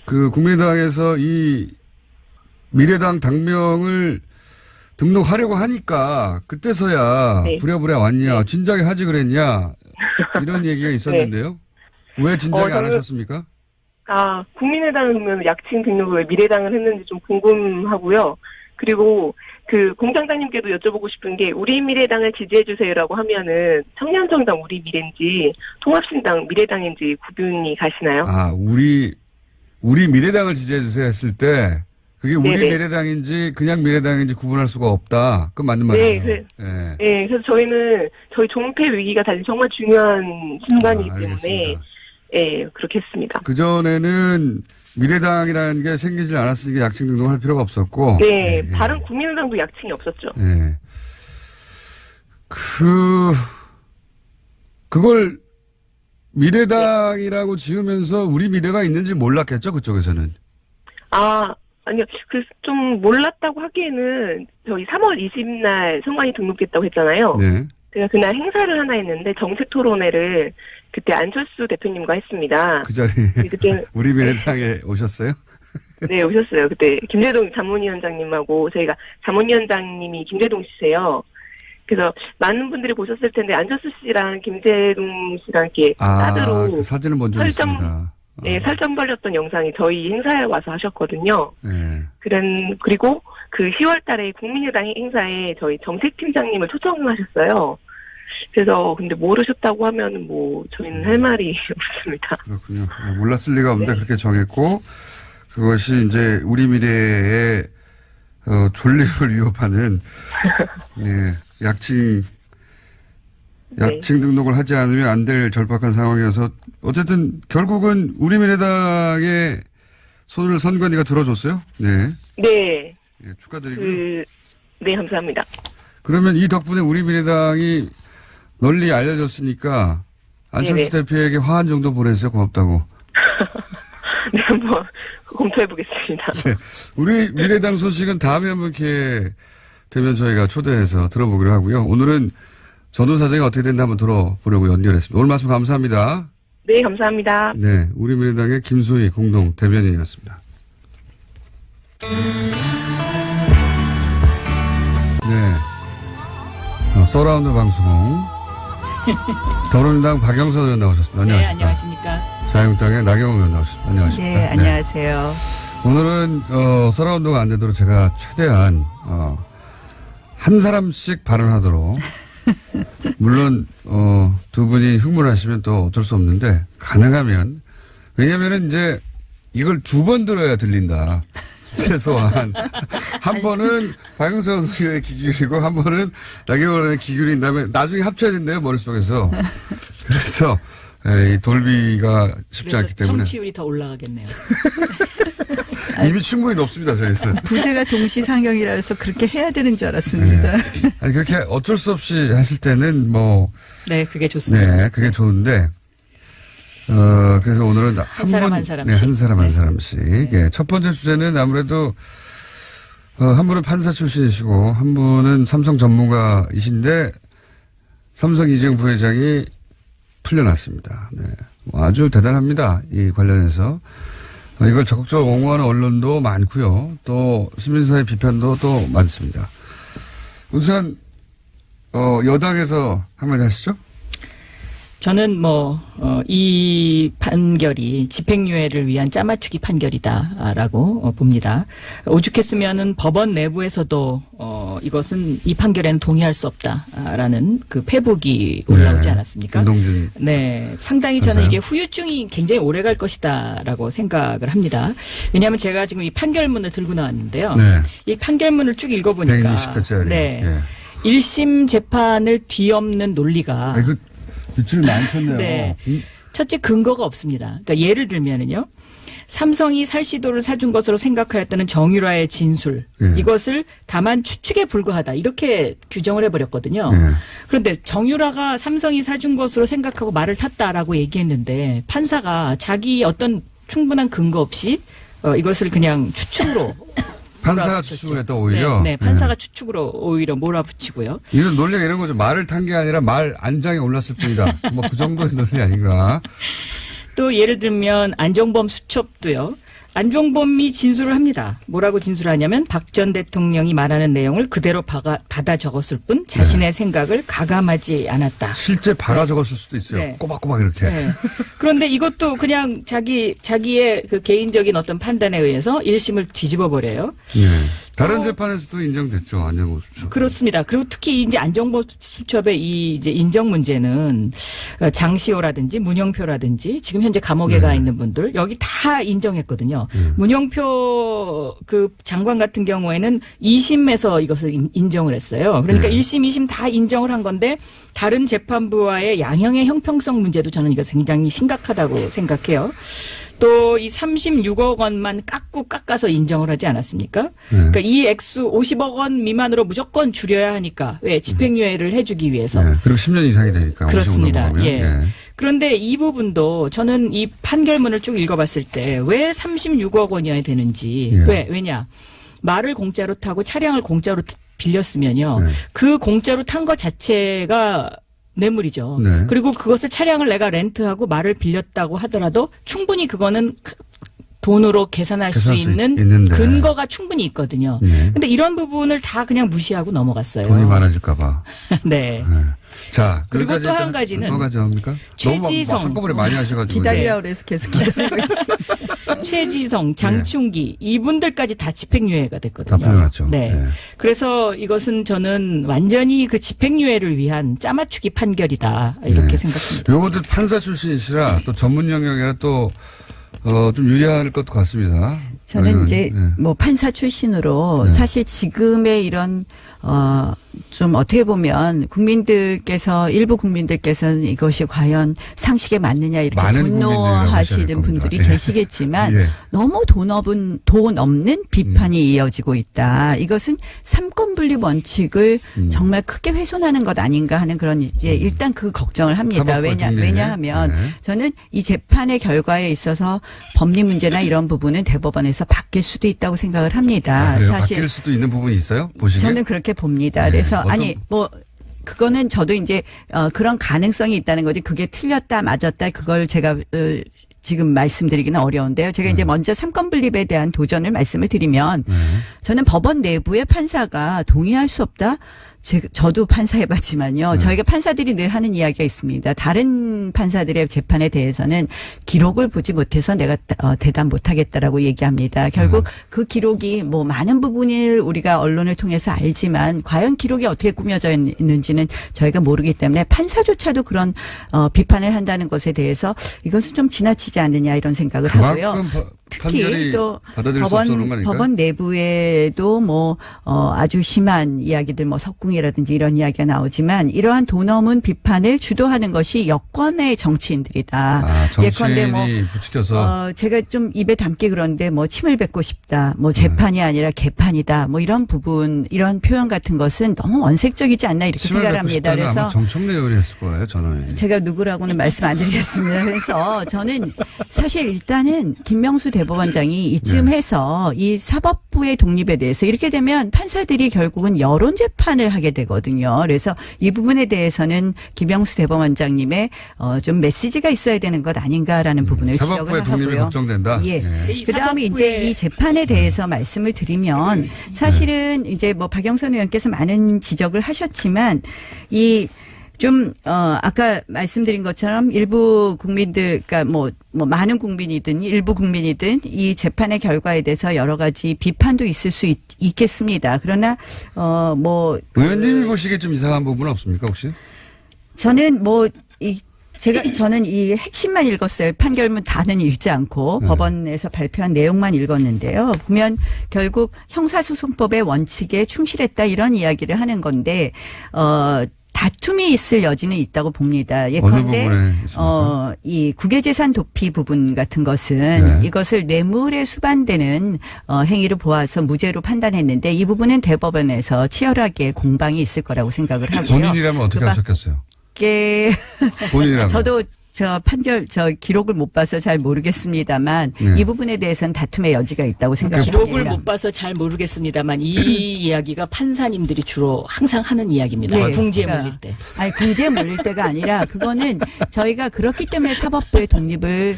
그 국민의당에서 이 미래당 당명을 등록하려고 하니까 그때서야 네. 부랴부랴 왔냐, 진작에 하지 그랬냐 이런 얘기가 있었는데요. 왜 진작에 안 하셨습니까? 국민의당은 그러면 약칭 등록을 왜 미래당을 했는지 좀 궁금하고요. 그리고 그 공장장님께도 여쭤보고 싶은 게 우리 미래당을 지지해주세요라고 하면은 청년정당 우리 미래인지 통합신당 미래당인지 구분이 가시나요? 우리 미래당을 지지해주세요 했을 때 그게 우리 네네. 미래당인지 그냥 미래당인지 구분할 수가 없다. 그건 맞는 말이에요. 네, 그래서 저희는 저희 존폐 위기가 달린 정말 중요한 순간이기 때문에 알겠습니다. 그렇게 했습니다. 그전에는 미래당이라는 게 생기질 않았으니까 약칭 등록할 필요가 없었고. 네, 다른 국민의당도 약칭이 없었죠. 네. 그걸 미래당이라고 지으면서 우리 미래가 있는지 몰랐겠죠, 그쪽에서는. 아니요. 좀 몰랐다고 하기에는 저희 3월 20일 날 선관위 등록됐다고 했잖아요. 네. 제가 그날 행사를 하나 했는데 정책 토론회를 그때 안철수 대표님과 했습니다. 그 자리에 그때 우리 미래당에 오셨어요? 네, 오셨어요. 그때 김재동 자문위원장님하고 저희가 자문위원장님이 김재동 씨세요. 그래서 많은 분들이 보셨을 텐데 안철수 씨랑 김재동 씨랑 이렇게 따드로 그 사진을 본 적 있습니다. 네, 살점 벌렸던 영상이 저희 행사에 와서 하셨거든요. 네. 그리고 그 10월 달에 국민의당 행사에 저희 정책팀장님을 초청하셨어요. 그래서 근데 모르셨다고 하면은 저희는 할 말이 없습니다. 그렇군요. 몰랐을 리가 없는데 그렇게 정했고 그것이 이제 우리 미래의 존립을 위협하는 약칭 등록을 하지 않으면 안 될 절박한 상황이어서 어쨌든 결국은 우리 미래당의 손을 선관위가 들어줬어요. 네. 네. 축하드리고요. 네, 감사합니다. 그러면 이 덕분에 우리 미래당이 널리 알려졌으니까 안철수 대표에게 화한 정도 보내세요. 고맙다고. 네, 한번 검토해보겠습니다. 네. 우리 미래당 소식은 다음에 한번 기회 되면 저희가 초대해서 들어보기로 하고요. 오늘은 전후 사정이 어떻게 됐나 한번 들어보려고 연결했습니다. 오늘 말씀 감사합니다. 네, 감사합니다. 네, 우리 미래당의 김소희 공동 대변인이었습니다. 네, 서라운드 방송 더불어민주당 박영선 의원 나오셨습니다. 안녕하십니까? 네, 안녕하십니까? 자유한국당의 나경원 의원 나오셨습니다. 안녕하십니까? 네, 안녕하세요. 오늘은 서라운드가 안 되도록 제가 최대한 한 사람씩 발언하도록 물론 두 분이 흥분하시면 또 어쩔 수 없는데 가능하면 왜냐면은 이제 이걸 두 번 들어야 들린다. 최소한 한 번은 박영선 의원의 귀 기울이고 한 번은 나경원 의원의 귀 기울인 다음에 나중에 합쳐야 된대요 머릿속에서. 그래서 이 돌비가 쉽지 않기 때문에 청취율이 더 올라가겠네요. 이미 충분히 높습니다 저희는. 부제가 동시상영이라서 그렇게 해야 되는 줄 알았습니다. 네. 아니 그렇게 어쩔 수 없이 하실 때는 네, 그게 좋습니다. 네, 그게 좋은데 그래서 오늘은 한 사람 한 사람씩. 네, 한 사람 한 사람씩. 네. 첫 번째 주제는 아무래도 한 분은 판사 출신이시고 한 분은 삼성 전문가이신데 삼성 이재용 부회장이 풀려났습니다. 네. 아주 대단합니다. 이 관련해서. 이걸 적극적으로 옹호하는 언론도 많고요. 또 시민사회 비판도 또 많습니다. 우선 여당에서 한마디 하시죠. 저는 이 판결이 집행유예를 위한 짜맞추기 판결이다라고 봅니다. 오죽했으면은 법원 내부에서도 이것은 이 판결에는 동의할 수 없다라는 그 페북이 올라오지 않았습니까? 김동진. 네, 상당히 저는 맞아요. 이게 후유증이 굉장히 오래 갈 것이다라고 생각을 합니다. 왜냐하면 제가 지금 이 판결문을 들고 나왔는데요. 네. 이 판결문을 쭉 읽어보니까 120회짜리. 네. 예. 1심 재판을 뒤엎는 논리가 아, 이거 밑줄 많이 쳤네요. 네. 첫째 근거가 없습니다. 그러니까 예를 들면은요. 삼성이 살시도를 사준 것으로 생각하였다는 정유라의 진술. 예. 이것을 다만 추측에 불과하다. 이렇게 규정을 해버렸거든요. 예. 그런데 정유라가 삼성이 사준 것으로 생각하고 말을 탔다라고 얘기했는데 판사가 자기 어떤 충분한 근거 없이 이것을 그냥 추측으로 판사가 몰아붙였죠. 추측을 했다 오히려. 네, 판사가 추측으로 오히려 몰아붙이고요. 이런 논리가 이런 거죠. 말을 탄 게 아니라 말 안장에 올랐을 뿐이다. 뭐 그 정도의 논리 아닌가. 또 예를 들면 안종범 수첩도요. 안종범이 진술을 합니다. 뭐라고 진술하냐면 박 전 대통령이 말하는 내용을 그대로 받아 적었을 뿐 자신의 생각을 가감하지 않았다. 실제 박아 적었을 수도 있어요. 네. 꼬박꼬박 이렇게. 네. 그런데 이것도 그냥 자기의 그 개인적인 어떤 판단에 의해서 1심을 뒤집어 버려요. 예. 다른 재판에서도 인정됐죠. 안정호 수첩. 그렇습니다. 그리고 특히 이제 안정범 수첩의 이 이제 인정 문제는 장시호라든지 문영표라든지 지금 현재 감옥에 가 있는 분들 여기 다 인정했거든요. 문영표 그 장관 같은 경우에는 2심에서 이것을 인정을 했어요. 그러니까 1심, 2심 다 인정을 한 건데 다른 재판부와의 양형의 형평성 문제도 저는 이거 굉장히 심각하다고 생각해요. 또 이 36억 원만 깎아서 인정을 하지 않았습니까? 그러니까 이 액수 50억 원 미만으로 무조건 줄여야 하니까 왜 집행유예를 해주기 위해서. 네. 그리고 10년 이상이 되니까. 그렇습니다. 50억 넘어가면. 예. 그런데 이 부분도 저는 이 판결문을 쭉 읽어봤을 때 왜 36억 원이어야 되는지 예. 왜냐 말을 공짜로 타고 차량을 공짜로 빌렸으면요 네. 그 공짜로 탄 것 자체가 뇌물이죠. 네. 그리고 그것을 차량을 내가 렌트하고 말을 빌렸다고 하더라도 충분히 그거는 돈으로 계산할 수 있는 있는데. 근거가 충분히 있거든요. 네. 근데 이런 부분을 다 그냥 무시하고 넘어갔어요. 돈이 많아질까봐. 네. 네. 자, 그리고 여기까지 또 한 일단 가지는 한 가지 합니까? 너무 최지성. 한꺼번에 많이 하셔가지고. 기다리라고 그래서 계속 기다리고 있어요. 최지성, 장충기 이분들까지 다 집행유예가 됐거든요. 다 풀려났죠. 네. 네. 그래서 이것은 저는 완전히 그 집행유예를 위한 짜맞추기 판결이다 이렇게 네. 생각합니다. 요것도 판사 출신이시라 또 전문 영역이라 또 좀 유리할 것도 같습니다. 저는 이제 네. 뭐 판사 출신으로 네. 사실 지금의 이런 좀 어떻게 보면 일부 국민들께서는 이것이 과연 상식에 맞느냐 이렇게 많은 국민들이 분노하시는 걱정하실 분들이 겁니다. 예. 계시겠지만 예. 너무 돈 없는 비판이 이어지고 있다. 이것은 삼권분립 원칙을 정말 크게 훼손하는 것 아닌가 하는 그런 이제 일단 그 걱정을 합니다. 사법과 국민의. 왜냐하면 네. 저는 이 재판의 결과에 있어서 법리 문제나 이런 부분은 대법원에서 바뀔 수도 있다고 생각을 합니다. 아, 그래요? 사실 바뀔 수도 있는 부분이 있어요? 보시기에? 저는 그렇게 봅니다. 네. 그래서 어떤- 아니 뭐 그거는 저도 이제 그런 가능성이 있다는 거지. 그게 틀렸다 맞았다 그걸 제가 지금 말씀드리기는 어려운데요. 제가 이제 먼저 삼권분립에 대한 도전을 말씀을 드리면 저는 법원 내부의 판사가 동의할 수 없다. 저도 판사해봤지만요. 저희가 판사들이 늘 하는 이야기가 있습니다. 다른 판사들의 재판에 대해서는 기록을 보지 못해서 내가 대답 못하겠다라고 얘기합니다. 결국 그 기록이 뭐 많은 부분을 우리가 언론을 통해서 알지만 과연 기록이 어떻게 꾸며져 있는지는 저희가 모르기 때문에 판사조차도 그런 비판을 한다는 것에 대해서 이것은 좀 지나치지 않느냐 이런 생각을 하고요. 그만큼 특히 판결이 또 받아들일 수 없는 거 아닐까요? 법원 내부에도 뭐 아주 심한 이야기들 뭐 석궁이라든지 이런 이야기가 나오지만 이러한 돈 없는 비판을 주도하는 것이 여권의 정치인들이다. 아, 정치인이 예컨대 뭐 부추겨서 제가 좀 입에 담기 그런데 뭐 침을 뱉고 싶다. 뭐 재판이 아니라 개판이다. 뭐 이런 부분 이런 표현 같은 것은 너무 원색적이지 않나 이렇게 침을 생각을 뱉고 합니다. 싶다는 그래서 아마 정청래 의원이 했을 거예요. 저는. 제가 누구라고는 말씀 안 드리겠습니다. 그래서 저는 사실 일단은 김명수 대법원장이 이쯤 네. 해서 이 사법부의 독립에 대해서 이렇게 되면 판사들이 결국은 여론 재판을 하게 되거든요. 그래서 이 부분에 대해서는 김명수 대법원장님의 좀 메시지가 있어야 되는 것 아닌가라는 부분을 사법부의 지적을 독립이 하고요. 걱정된다. 예. 이 그다음에 사법부의- 이제 이 재판에 대해서 말씀을 드리면 사실은 이제 뭐 박영선 의원께서 많은 지적을 하셨지만 이 좀 아까 말씀드린 것처럼 일부 국민들, 그러니까 뭐 많은 국민이든 일부 국민이든 이 재판의 결과에 대해서 여러 가지 비판도 있을 수 있겠습니다. 그러나 의원님이 보시기에 좀 이상한 부분 없습니까 혹시? 저는 저는 이 핵심만 읽었어요. 판결문 다는 읽지 않고 네. 법원에서 발표한 내용만 읽었는데요. 보면 결국 형사소송법의 원칙에 충실했다 이런 이야기를 하는 건데 다툼이 있을 여지는 있다고 봅니다. 어느 예컨대 부분에 있습니까? 이 국외재산 도피 부분 같은 것은 네. 이것을 뇌물에 수반되는 행위로 보아서 무죄로 판단했는데 이 부분은 대법원에서 치열하게 공방이 있을 거라고 생각을 하고요. 본인이라면 어떻게 하셨겠어요? 본인이라면. 저도 저 기록을 못 봐서 잘 모르겠습니다만 네. 이 부분에 대해서는 다툼의 여지가 있다고 생각합니다. 기록을 못 봐서 잘 모르겠습니다만 이 이야기가 판사님들이 주로 항상 하는 이야기입니다. 네. 궁지에 그러니까 몰릴 때. 아니 궁지에 몰릴 때가 아니라 그거는 저희가 그렇기 때문에 사법부의 독립을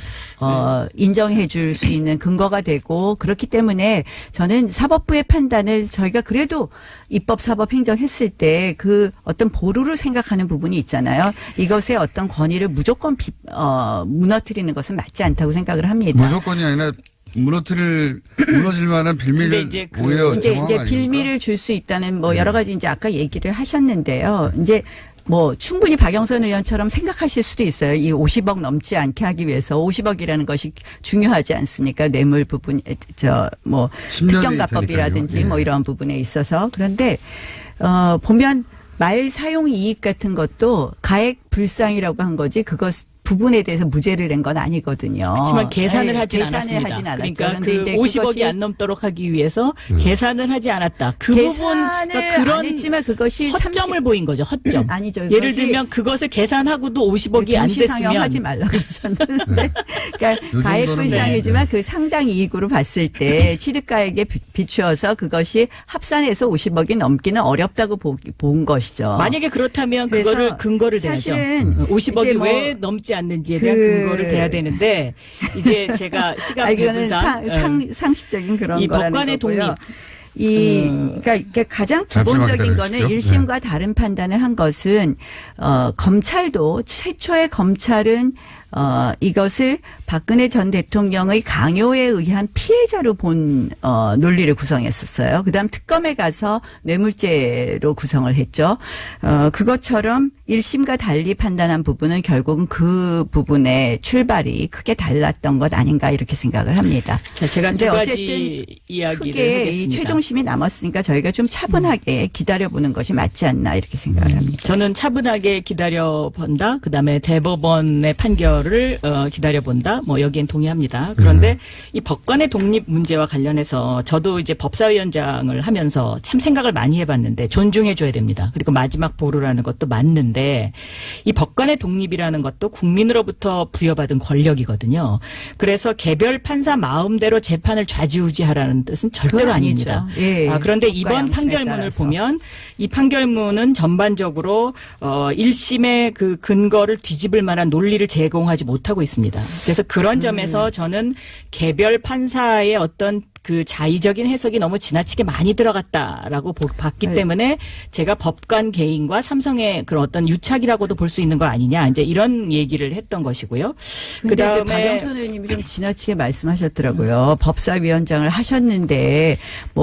인정해 줄 수 있는 근거가 되고 그렇기 때문에 저는 사법부의 판단을 저희가 그래도 입법, 사법, 행정 했을 때 그 어떤 보루를 생각하는 부분이 있잖아요. 이것의 어떤 권위를 무조건 무너뜨리는 것은 맞지 않다고 생각을 합니다. 무조건이 아니라 무너질 만한 빌미를 근데 이제 오히려 이제 제공한 거 아닙니까? 빌미를 줄 수 있다는 여러 가지 이제 아까 얘기를 하셨는데요. 이제 충분히 박영선 의원처럼 생각하실 수도 있어요. 이 50억 넘지 않게 하기 위해서 50억이라는 것이 중요하지 않습니까? 뇌물 부분, 10년이 특경가법이라든지 되니까요. 예. 이런 부분에 있어서. 그런데, 보면 말 사용 이익 같은 것도 가액 불상이라고 한 거지 그것 부분에 대해서 무죄를 낸 건 아니거든요. 그렇지만 계산을 네, 하진 계산을 않았습니다. 하진 않았죠. 그러니까 그 그런데 이제 50억이 그것이 안 넘도록 하기 위해서 계산을 하지 않았다. 그 부분 계산을 그러니까 안 그런 했지만 그것이 허점을 보인 거죠. 허점. 아니죠. 예를 그것이 들면 그것을 계산하고도 50억이 안 상영하지 됐으면 말라고 그러셨는데, 그러니까 요 가액 정도는 불상이지만 그 상당 이익으로 봤을 때 취득가액에 비추어서 그것이 합산해서 50억이 넘기는 어렵다고 본 것이죠. 만약에 그렇다면 그래서 그거를 근거를 대야죠. 사실은 50억이 이제 왜 넘지 않는지에 대한 근거를 대야 되는데 이제 제가 시간 이거는 배분상 상식적인 그런 이 거라는 법관의 거고요. 독립. 그러니까 이게 가장 잠시만 기본적인 기다려주십시오. 거는 1심과 다른 판단을 한 것은 검찰도 최초의 검찰은 이것을 박근혜 전 대통령의 강요에 의한 피해자로 본 논리를 구성했었어요. 그다음 특검에 가서 뇌물죄로 구성을 했죠. 그것처럼 1심과 달리 판단한 부분은 결국은 그 부분의 출발이 크게 달랐던 것 아닌가 이렇게 생각을 합니다. 자, 제가 두 근데 가지 어쨌든 이야기를 크게 이 하겠습니다. 최종심이 남았으니까 저희가 좀 차분하게 기다려보는 것이 맞지 않나 이렇게 생각을 합니다. 저는 차분하게 기다려본다. 그다음에 대법원의 판결을 기다려본다. 여기엔 동의합니다. 그런데 이 법관의 독립 문제와 관련해서 저도 이제 법사위원장을 하면서 참 생각을 많이 해봤는데 존중해줘야 됩니다. 그리고 마지막 보루라는 것도 맞는데 이 법관의 독립이라는 것도 국민으로부터 부여받은 권력이거든요. 그래서 개별 판사 마음대로 재판을 좌지우지하라는 뜻은 절대로 그건 아닙니다. 아니죠. 예. 그런데 법과 이번 양심에 판결문을 따라서. 보면 이 판결문은 전반적으로 1심의 그 근거를 뒤집을 만한 논리를 제공하지 못하고 있습니다. 그래서 그런 점에서 저는 개별 판사의 어떤 그 자의적인 해석이 너무 지나치게 많이 들어갔다라고 봤기 때문에 제가 법관 개인과 삼성의 그런 어떤 유착이라고도 볼 수 있는 거 아니냐 이제 이런 얘기를 했던 것이고요. 근데 그다음에 박영선 의원님이 좀 지나치게 말씀하셨더라고요. 법사위원장을 하셨는데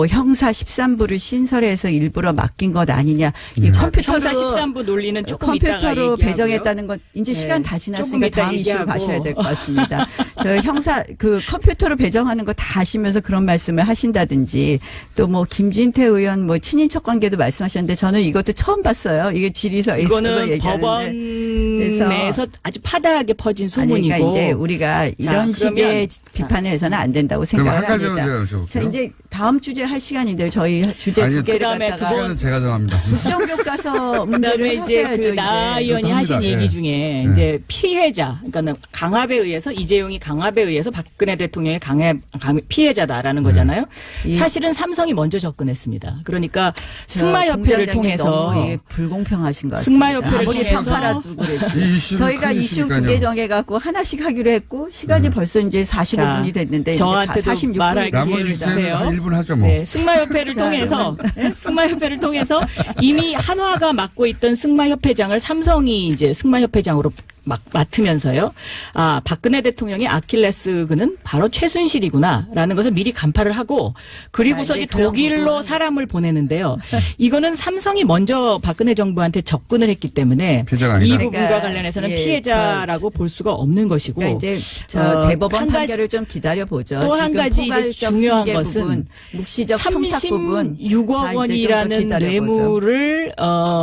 형사 13부를 신설해서 일부러 맡긴 것 아니냐. 이 컴퓨터로 형사 13부 논리는 조금 이따가 컴퓨터로 얘기하고요. 배정했다는 건 이제 시간 다 조금 지났으니까 이따 다음 이슈로 얘기하고. 가셔야 될 것 같습니다. 저 형사 컴퓨터로 배정하는 거 다 아시면서 그런 말씀을 하신다든지 또 김진태 의원 친인척 관계도 말씀하셨는데 저는 이것도 처음 봤어요. 이게 질의서에 있어서 이거는 얘기하는데. 법원 그래서 내에서 아주 파다하게 퍼진 소문이고. 그러니까 이제 우리가 이런 식의 그러면 비판을 해서는 안 된다고 그럼 생각을 한 가지만 합니다. 제가 자, 여쭤볼게요. 이제 다음 주제 할 시간인데요. 저희 주제 아니, 두 개를 그다음에 갖다가 시간은 제가 정합니다. 국정교과서 문제를 그다음에 이제 하셔야죠. 나 이제. 의원이 하신 합니다. 얘기 예. 중에 이제 피해자, 그러니까 강압에 의해서 이재용이 강압에 의해서 박근혜 대통령의 피해자다라는 거잖아요. 이- 사실은 삼성이 먼저 접근했습니다. 그러니까 승마협회를 통해서 너무 예, 불공평하신 것 같습니다. 승마협회를 아무리 통해서 편파라도 그랬지. 이 이슈는 저희가 큰 이슈 이슈니까요. 2개 정해갖고 하나씩 하기로 했고 시간이 벌써 이제 45분이 됐는데 저한테도 이제 46분이 말할 기회를 나머지 주세요. 시간은 한 1분 하죠 뭐. 네, 승마협회를 통해서 승마협회를 통해서 이미 한화가 맡고 있던 승마협회장을 삼성이 이제 승마협회장으로 막 맡으면서요. 아, 박근혜 대통령의 아킬레스건은 바로 최순실이구나라는 것을 미리 간파를 하고 그리고서 자, 이제 이제 그런 독일로 부분은- 사람을 보내는데요. 이거는 삼성이 먼저 박근혜 정부한테 접근을 했기 때문에 피해자가 이 아니다. 부분과 그러니까, 관련해서는 예, 피해자라고 볼 수가 없는 것이고 그러니까 이제 저 대법원 한 가지- 판결을 좀 기다려 보죠. 또 한 가지 이제 중요한 것은 부분, 묵시적 청탁 부분 36억 다 이제 좀더 원이라는 기다려보죠. 뇌물을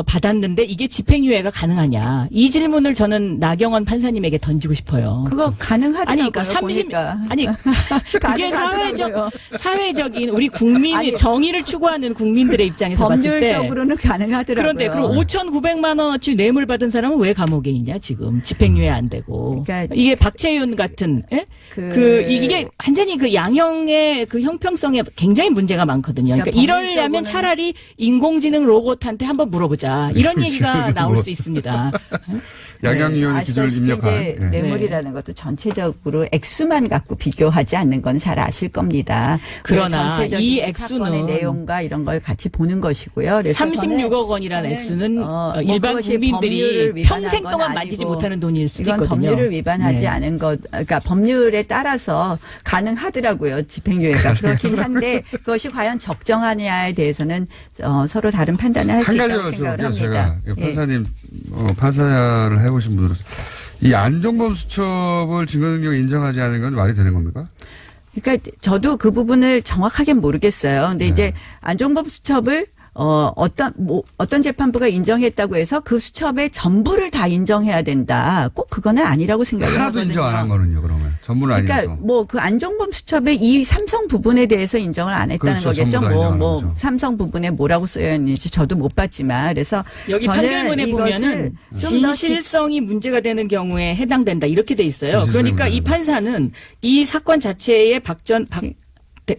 받았는데 이게 집행유예가 가능하냐? 이 질문을 저는 나경원 판사님에게 던지고 싶어요. 그거 가능하더라고요. 아니, 그러니까 30 보니까. 아니 그게 가능하더라고요. 사회적인 우리 국민이 아니, 정의를 추구하는 국민들의 입장에서 봤을 때 법률적으로는 가능하더라고요. 그런데 그럼 5,900만 원어치 뇌물 받은 사람은 왜 감옥에 있냐 지금 집행유예 안 되고 그러니까 이게 박채윤 같은 예? 이게 완전히 그 양형의 그 형평성에 굉장히 문제가 많거든요. 그러니까 그러니까 이러려면 법률적으로는- 차라리 인공지능 로봇한테 한번 물어보자 이런 얘기가 나올 수 있습니다. 양양위원회 기준을 아시다시피 입력한. 이제 예. 뇌물이라는 것도 전체적으로 액수만 갖고 비교하지 않는 건 잘 아실 겁니다. 그러나 전체적인 이 액수는 사건의 내용과 이런 걸 같이 보는 것이고요. 그래서 36억 원이라는 저는, 액수는 뭐 일반 그것이 법률을 국민들이 위반한 평생 건 동안 만지지 아니고 못하는 돈일 수도 이건 있거든요. 법률을 위반하지 네. 않은 것, 그러니까 법률에 따라서 가능하더라고요. 집행유예가 그렇긴 한데 그것이 과연 적정하냐에 대해서는 서로 다른 판단을 할 수 한 있다고 가지 생각을 여쭤볼게요. 합니다. 제가 예. 판사님 판사를 해보신 분으로서 이 안종범 수첩을 증거 능력 인정하지 않은 건 말이 되는 겁니까? 그러니까 저도 그 부분을 정확하게 모르겠어요. 근데 이제 안종범 수첩을 어떤 재판부가 인정했다고 해서 그 수첩의 전부를 다 인정해야 된다. 꼭 그거는 아니라고 생각을 하나도 하거든요. 인정 안 한 거는요, 그러면. 전부는 그러니까 아니죠. 뭐 그 안종범 수첩의 이 삼성 부분에 대해서 인정을 안 했다는 그렇죠. 거겠죠. 전부 다 인정하는 뭐 거죠. 삼성 부분에 뭐라고 쓰여 있는지 저도 못 봤지만 그래서 여기 저는 판결문에 이것을 보면은 좀더 진실성이 문제가 되는 경우에 해당된다 이렇게 돼 있어요. 진실성이 그러니까 이 문제다. 판사는 이 사건 자체에 박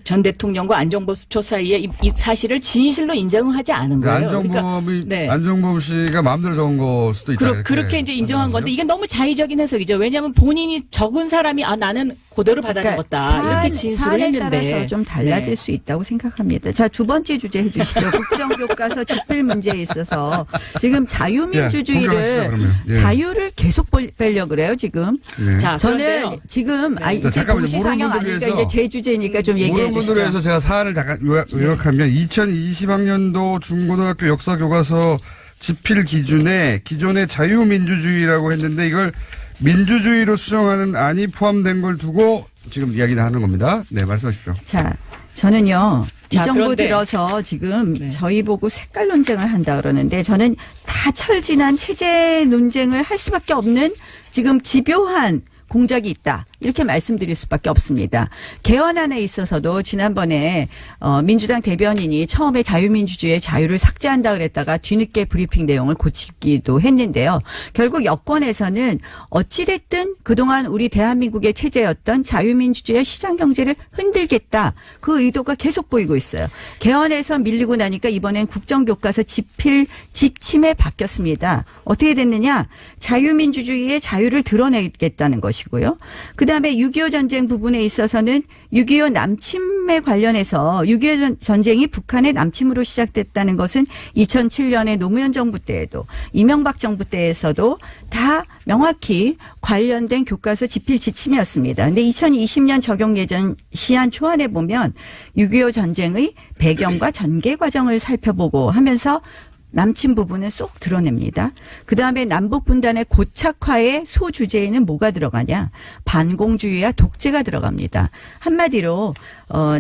전 대통령과 안종범 수초 사이에 이 사실을 진실로 인정하지 않은 거예요. 안종범이 네. 안종범 씨가 마음대로 적은 걸 수도 있다. 그렇게 이제 인정한 건데 이게 너무 자의적인 해석이죠. 왜냐하면 본인이 적은 사람이 나는 그대로 받아 적었다 이렇게 진술을 사안에 했는데 따라서 좀 달라질 네. 수 있다고 생각합니다. 자, 두 번째 주제 해주시죠. 국정교과서 집필 문제에 있어서 지금 자유민주주의를 본격화하시죠, 그러면. 예. 자유를 계속 빼려고 그래요 지금. 네. 자, 저는 그런데요. 지금 자, 이제 잠깐만요. 동시상영 모르는 분들 아니니까 위해서. 이제 제 주제니까 좀 얘기해 모르는 분들을 위해서 주시죠. 제가 사안을 잠깐 요약하면 2020학년도 중고등학교 역사교과서 집필 기준에 기존의 자유민주주의라고 했는데 이걸 민주주의로 수정하는 안이 포함된 걸 두고 지금 이야기를 하는 겁니다. 네, 말씀하십시오. 자, 저는요. 이 자, 정부 그런데- 들어서 지금 네. 저희 보고 색깔 논쟁을 한다 그러는데 저는 다 철진한 체제 논쟁을 할 수밖에 없는 지금 집요한 공작이 있다. 이렇게 말씀드릴 수밖에 없습니다. 개헌안에 있어서도 지난번에 민주당 대변인이 처음에 자유민주주의의 자유를 삭제한다 그랬다가 뒤늦게 브리핑 내용을 고치기도 했는데요. 결국 여권에서는 어찌됐든 그동안 우리 대한민국의 체제였던 자유민주주의의 시장경제를 흔들겠다. 그 의도가 계속 보이고 있어요. 개헌에서 밀리고 나니까 이번엔 국정교과서 집필 지침에 바뀌었습니다. 어떻게 됐느냐. 자유민주주의의 자유를 드러내겠다는 것이고요. 그다음에 6.25 전쟁 부분에 있어서는 6.25 남침에 관련해서 6.25 전쟁이 북한의 남침으로 시작됐다는 것은 2007년에 노무현 정부 때에도 이명박 정부 때에서도 다 명확히 관련된 교과서 집필 지침이었습니다. 근데 2020년 적용 예정 시한 초안에 보면 6.25 전쟁의 배경과 전개 과정을 살펴보고 하면서 남친 부분은 쏙 드러냅니다. 그다음에 남북 분단의 고착화의 소주제에는 뭐가 들어가냐? 반공주의와 독재가 들어갑니다. 한마디로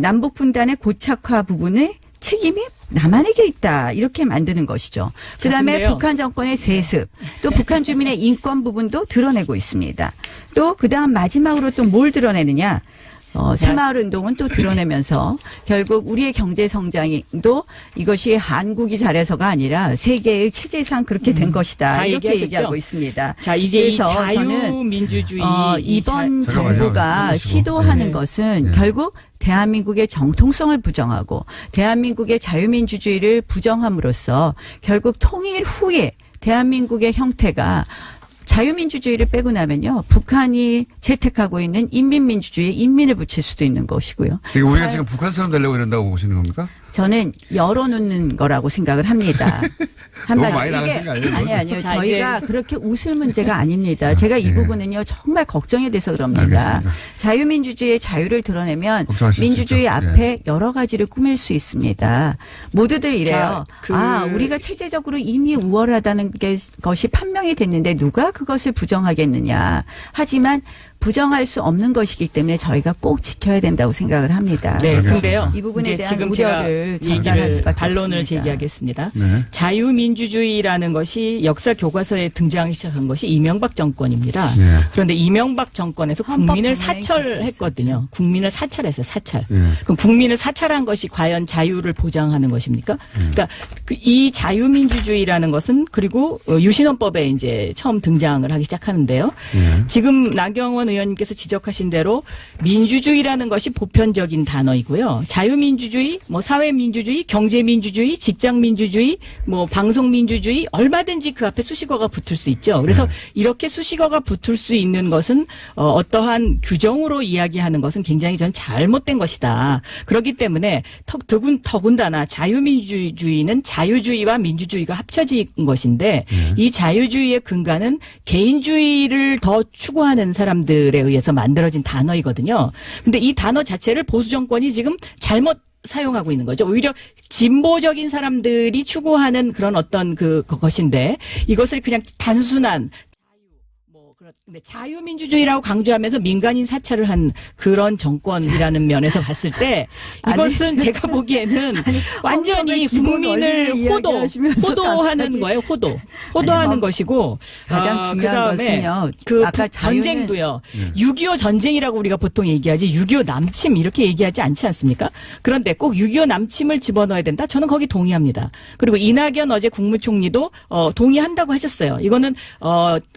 남북 분단의 고착화 부분의 책임이 남한에게 있다. 이렇게 만드는 것이죠. 그다음에 근데요. 북한 정권의 세습, 또 북한 주민의 인권 부분도 드러내고 있습니다. 또 그다음 마지막으로 또 뭘 드러내느냐? 새마을운동은 또 드러내면서 결국 우리의 경제 성장도 이것이 한국이 잘해서가 아니라 세계의 체제상 그렇게 된 것이다. 다 이렇게 얘기하셨죠? 얘기하고 있습니다. 자, 이제 이 그래서 저는 자유민주주의 이번 잠깐만요. 정부가 해보시고. 시도하는 네. 것은 네. 결국 대한민국의 정통성을 부정하고 대한민국의 자유민주주의를 부정함으로써 결국 통일 후에 대한민국의 형태가 자유민주주의를 빼고 나면요. 북한이 채택하고 있는 인민민주주의에 인민을 붙일 수도 있는 것이고요. 이게 우리가 지금 북한처럼 되려고 이런다고 보시는 겁니까? 저는 열어놓는 거라고 생각을 합니다. 너무 많이 나가신 거 아니에요? 아니요. 자, 저희가 이제 그렇게 웃을 문제가 아닙니다. 제가 이 예. 부분은요. 정말 걱정이 돼서 그럽니다. 알겠습니다. 자유민주주의의 자유를 드러내면 걱정하실 수 민주주의 있죠. 앞에 여러 가지를 꾸밀 수 있습니다. 모두들 이래요. 자, 우리가 체제적으로 이미 우월하다는 것이 판명이 됐는데 누가 그것을 부정하겠느냐. 하지만 부정할 수 없는 것이기 때문에 저희가 꼭 지켜야 된다고 생각을 합니다. 네, 알겠습니다. 근데요. 이 부분에 이제 대한 지금 제가 우려를 전달할 얘기를 수밖에 반론을 없습니다. 제기하겠습니다. 네. 자유민주주의라는 것이 역사 교과서에 등장하기 시작한 것이 이명박 정권입니다. 네. 그런데 이명박 정권에서 헌법 국민을 정리에 사찰했거든요. 국민을 사찰했어요. 사찰. 네. 그럼 국민을 사찰한 것이 과연 자유를 보장하는 것입니까? 그러니까 이 자유민주주의라는 것은 그리고 유신헌법에 이제 처음 등장을 하기 시작하는데요. 네. 지금 나경원 의원님께서 지적하신 대로 민주주의라는 것이 보편적인 단어이고요. 자유민주주의, 뭐 사회민주주의, 경제민주주의, 직장민주주의, 뭐 방송민주주의 얼마든지 그 앞에 수식어가 붙을 수 있죠. 그래서 이렇게 수식어가 붙을 수 있는 것은 어떠한 규정으로 이야기하는 것은 굉장히 전 잘못된 것이다. 그렇기 때문에 더군다나 자유민주주의는 자유주의와 민주주의가 합쳐진 것인데 이 자유주의의 근간은 개인주의를 더 추구하는 사람들에 의해서 만들어진 단어이거든요. 근데 이 단어 자체를 보수 정권이 지금 잘못 사용하고 있는 거죠. 오히려 진보적인 사람들이 추구하는 그런 어떤 것인데 이것을 그냥 단순한 근데 자유민주주의라고 강조하면서 민간인 사찰을 한 그런 정권이라는 면에서 봤을 때 이것은 제가 보기에는 완전히 국민을 호도하는 거예요. 호도하는 것이고 가장 중요한 것은요. 그 아까 전쟁도요. 6.25 전쟁이라고 우리가 보통 얘기하지 6.25 남침 이렇게 얘기하지 않지 않습니까? 그런데 꼭 6.25 남침을 집어넣어야 된다. 저는 거기 동의합니다. 그리고 이낙연 어제 국무총리도 동의한다고 하셨어요. 이거는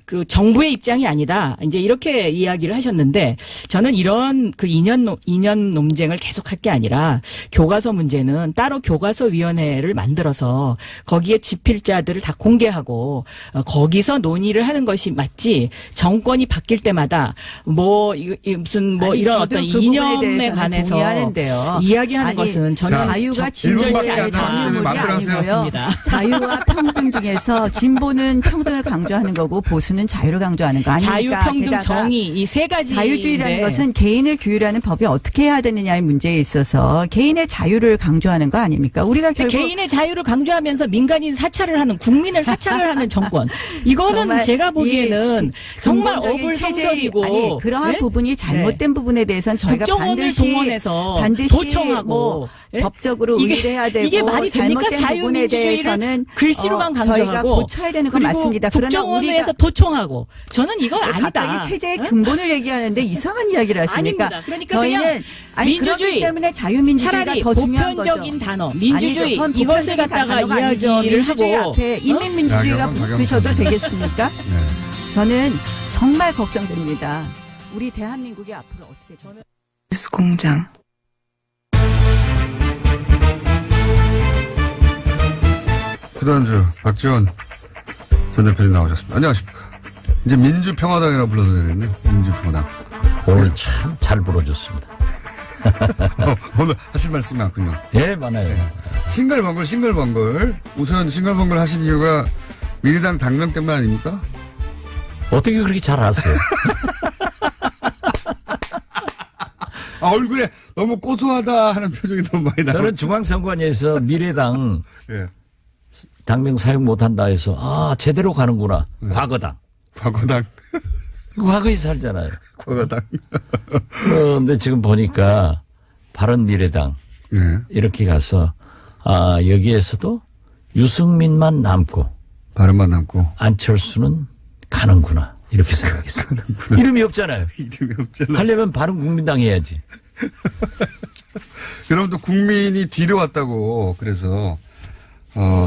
그 정부의 입장이 아니다. 이제 이렇게 이야기를 하셨는데 저는 이런 그 이념 논쟁을 계속할 게 아니라 교과서 문제는 따로 교과서위원회를 만들어서 거기에 집필자들을 다 공개하고 거기서 논의를 하는 것이 맞지 정권이 바뀔 때마다 무슨 이런 어떤 이념에 관해서 동의하는데요. 이야기하는 것은 저는 자유가 진절치 일분밖에 안 않다. 남았는데 마음대로 하세요. 아니고요. 자유와 평등 중에서 진보는 평등을 강조하는 거고 보수는 자유를 강조하는 거 아닙니까? 자유, 평등, 게다가 정의 이 세 가지 자유주의라는 것은 개인을 규율하는 법이 어떻게 해야 되느냐의 문제에 있어서 개인의 자유를 강조하는 거 아닙니까? 우리가 결국 개인의 자유를 강조하면서 민간인 사찰을 하는 국민을 사찰을 하는 정권. 이거는 정말 제가 보기에는 정말 근본적인 어불성설이고 아니 그러한 네? 부분이 잘못된 부분에 대해서는 저희가 국정원을 동원해서 반드시 도청하고 예? 법적으로 의뢰해야 되고 이게 말이 됩니까? 잘못된 부분에 대해서는 자유민주주의를 글씨로만 강조하고 저희가 고쳐야 되는 건 그리고 맞습니다. 그러나 국정원에서 우리가 도청하고 저는 이건 아니다. 갑자기 체제의 근본을 얘기하는데 이상한 이야기를 하십니까? 아닙니다. 그러니까 저희는 그냥 민주주의 민주주의 때문에 자유민주주의가 차라리 더 중요한 거죠. 보편적인 단어 민주주의 아니죠. 그건 이것을 보편적인 갖다가 단어가 아니죠. 이야기를 민주주의 하고 앞에 인민민주주의가 나경원, 붙으셔도 나경원. 되겠습니까? 네. 저는 정말 걱정됩니다. 우리 대한민국이 앞으로 어떻게 저는 뉴스 공장. 그다음주 박지원 전 대표님 나오셨습니다. 안녕하십니까. 이제 민주평화당이라고 불러도 되겠네요. 민주평화당. 오늘 참 잘 불어줬습니다. 오늘 하실 말씀이 많군요. 예, 많아요. 싱글벙글. 우선 싱글벙글 하신 이유가 민주당 당명 때문 아닙니까? 어떻게 그렇게 잘 아세요? 얼굴에 너무 고소하다 하는 표정이 너무 많이 나와요. 저는 중앙선관위에서 미래당 예. 당명 사용 못한다 해서 제대로 가는구나. 과거당. 과거당. 과거에 살잖아요. 과거당. 그런데 지금 보니까 바른미래당 예. 이렇게 가서 여기에서도 유승민만 남고 발음만 남고. 안철수는 가는구나. 이렇게 생각했습니다. 이름이 없잖아요. 이름이 없잖아. 하려면 바른국민당 해야지. 그럼 또 국민이 뒤로 왔다고 그래서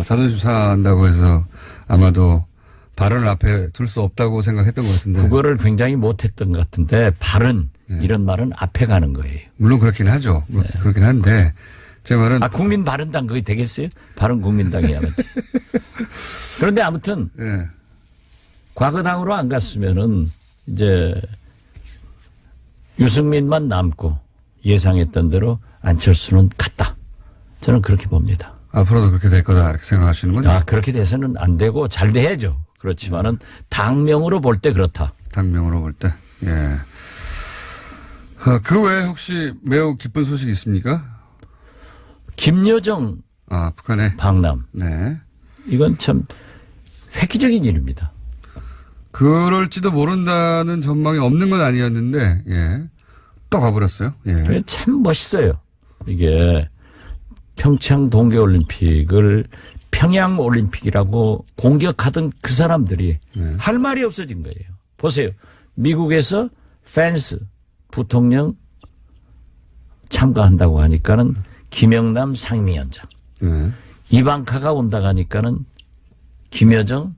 자존심 상한다고 해서 아마도 발언을 앞에 둘 수 없다고 생각했던 것 같은데. 그거를 굉장히 못했던 것 같은데 발은 이런 말은 앞에 가는 거예요. 물론 그렇긴 하죠. 그렇긴 한데 제 말은 국민바른당 그게 되겠어요? 바른국민당이야말지. 그런데 아무튼 예. 과거당으로 안 갔으면은 이제 유승민만 남고 예상했던 대로 안철수는 갔다. 저는 그렇게 봅니다. 앞으로도 그렇게 될 거다 이렇게 생각하시는군요. 아, 그렇게 돼서는 안 되고 잘 돼야죠. 그렇지만은 당명으로 볼 때 그렇다. 당명으로 볼 때. 예. 그 외에 혹시 매우 기쁜 소식이 있습니까? 김여정 북한에. 방남. 네. 이건 참 획기적인 일입니다. 그럴지도 모른다는 전망이 없는 건 아니었는데, 예. 또 가버렸어요. 예. 참 멋있어요. 이게 평창 동계올림픽을 평양올림픽이라고 공격하던 그 사람들이 할 말이 없어진 거예요. 보세요. 미국에서 펜스 부통령 참가한다고 하니까는 김영남 상임위원장. 이방카가 온다고 하니까는 김여정.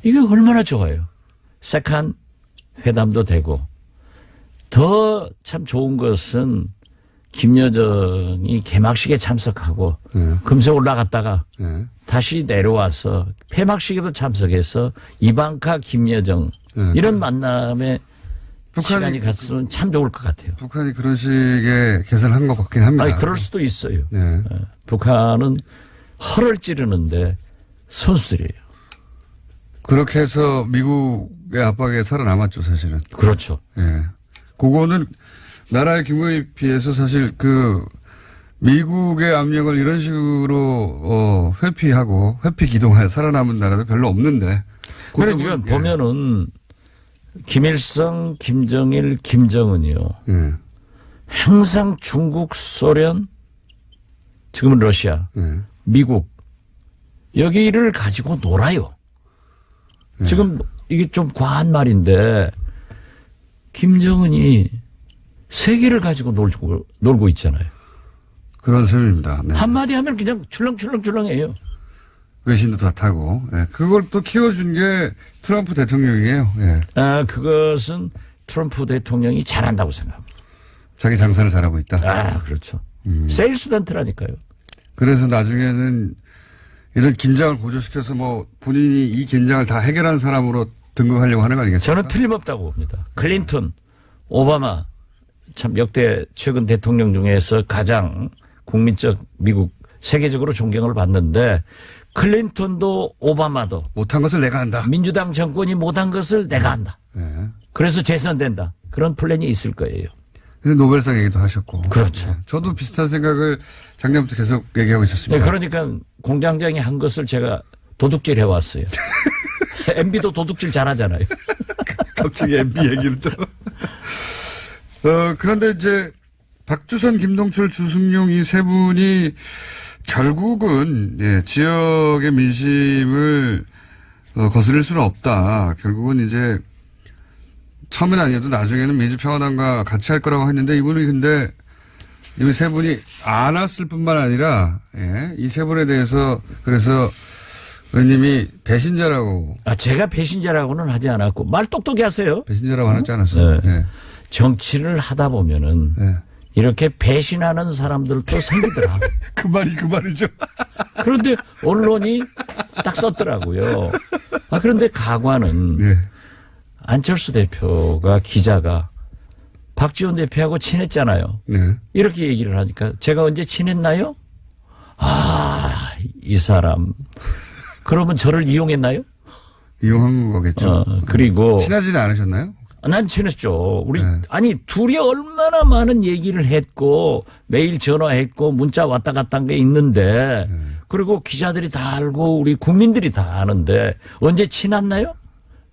이게 얼마나 좋아요. 세컨 회담도 되고. 더 참 좋은 것은 김여정이 개막식에 참석하고 금세 올라갔다가 다시 내려와서 폐막식에도 참석해서 이방카 김여정 이런 만남에 시간이 갔으면 참 좋을 것 같아요. 북한이 그런 식의 계산을 한 것 같긴 합니다. 아니, 그럴 수도 있어요. 네. 북한은 허를 찌르는데 선수들이에요. 그렇게 해서 미국의 압박에 살아남았죠, 사실은. 그렇죠. 예. 그거는 나라의 규모에 비해서 사실 미국의 압력을 이런 식으로 회피하고 회피 기동하여 살아남은 나라도 별로 없는데. 그러니까 보면은 김일성, 김정일, 김정은이요. 예. 항상 중국, 소련, 지금은 러시아, 미국 여기를 가지고 놀아요. 지금 이게 좀 과한 말인데 김정은이 세계를 가지고 놀고 있잖아요. 그런 셈입니다. 네. 한마디 하면 그냥 출렁출렁해요. 외신도 다 타고. 예. 그걸 또 키워준 게 트럼프 대통령이에요. 예. 그것은 트럼프 대통령이 잘한다고 생각합니다. 자기 장사를 잘하고 있다. 그렇죠. 세일스단트라니까요. 그래서 나중에는 이런 긴장을 고조시켜서 본인이 이 긴장을 다 해결한 사람으로 등극하려고 하는 거 아니겠습니까? 저는 틀림없다고 봅니다. 클린턴, 오바마 참 역대 최근 대통령 중에서 가장 국민적 미국 세계적으로 존경을 받는데 클린턴도 오바마도 못한 것을 내가 한다. 민주당 정권이 못한 것을 내가 한다. 네. 그래서 재선된다. 그런 플랜이 있을 거예요. 그래서 노벨상 얘기도 하셨고. 그렇죠. 네. 저도 비슷한 생각을 작년부터 계속 얘기하고 있었습니다. 네, 그러니까 공장장이 한 것을 제가 도둑질 해왔어요. MB도 도둑질 잘하잖아요. 갑자기 MB 얘기를 또. 그런데 이제 박주선, 김동철, 주승용 이 세 분이 결국은 지역의 민심을 거스릴 수는 없다. 결국은 이제 처음엔 아니어도 나중에는 민주평화당과 같이 할 거라고 했는데 이분이 근데 이 세 분이 안 왔을 뿐만 아니라 이 세 분에 대해서 그래서 의원님이 배신자라고. 제가 배신자라고는 하지 않았고 말 똑똑히 하세요. 배신자라고 하지 않았어요. 네. 네. 정치를 하다 보면은 이렇게 배신하는 사람들도 생기더라. 그 말이죠. 그런데 언론이 딱 썼더라고요. 그런데 가관은 안철수 대표가 기자가 박지원 대표하고 친했잖아요. 네. 이렇게 얘기를 하니까 제가 언제 친했나요? 이 사람. 그러면 저를 이용했나요? 이용한 거겠죠. 그리고. 친하지는 않으셨나요? 난 친했죠. 둘이 얼마나 많은 얘기를 했고, 매일 전화했고, 문자 왔다 갔다 한 게 있는데, 그리고 기자들이 다 알고, 우리 국민들이 다 아는데, 언제 친했나요?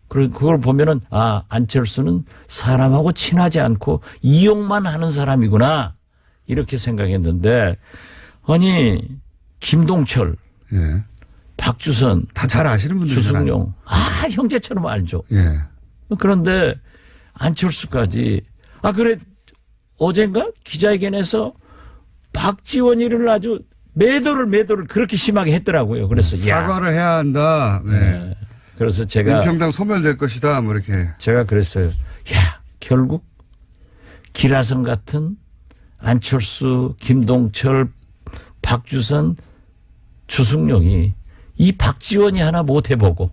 그걸 보면은, 안철수는 사람하고 친하지 않고, 이용만 하는 사람이구나. 이렇게 생각했는데, 김동철. 박주선. 다 잘 아시는 분들. 주승용. 형제처럼 알죠. 그런데, 안철수까지 그래 어젠가 기자회견에서 박지원이를 아주 매도를 그렇게 심하게 했더라고요. 그래서 사과를 해야 한다. 네. 네. 그래서 제가 민평당 소멸될 것이다. 뭐 이렇게. 제가 그랬어요. 야, 결국 기라성 같은 안철수, 김동철, 박주선, 주승용이 이 박지원이 하나 못 해보고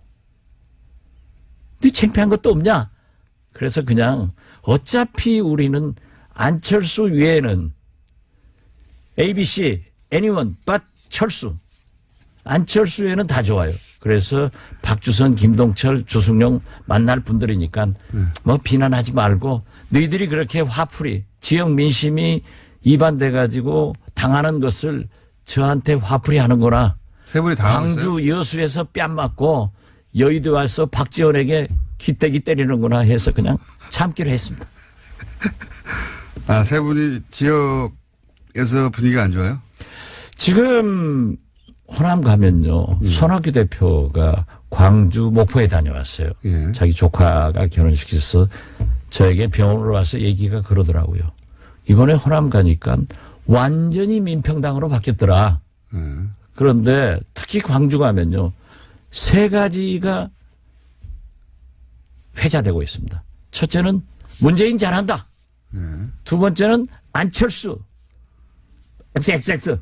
네 창피한 것도 없냐? 그래서 그냥 어차피 우리는 안철수 외에는 ABC, anyone but 철수. 안철수 외에는 다 좋아요. 그래서 박주선, 김동철, 주승용 만날 분들이니까 뭐 비난하지 말고 너희들이 그렇게 화풀이 지역 민심이 이반돼 가지고 당하는 것을 저한테 화풀이 하는구나. 세 분이 다 광주 여수에서 뺨 맞고 여의도 와서 박지원에게 깃대기 때리는구나 해서 그냥 참기로 했습니다. 아, 세 분이 지역에서 분위기가 안 좋아요? 지금 호남 가면요. 손학규 대표가 광주 목포에 다녀왔어요. 예. 자기 조카가 결혼식에서 저에게 병원으로 와서 얘기가 그러더라고요. 이번에 호남 가니까 완전히 민평당으로 바뀌었더라. 그런데 특히 광주 가면요. 세 가지가 회자되고 있습니다. 첫째는 문재인 잘한다. 두 번째는 안철수. XX.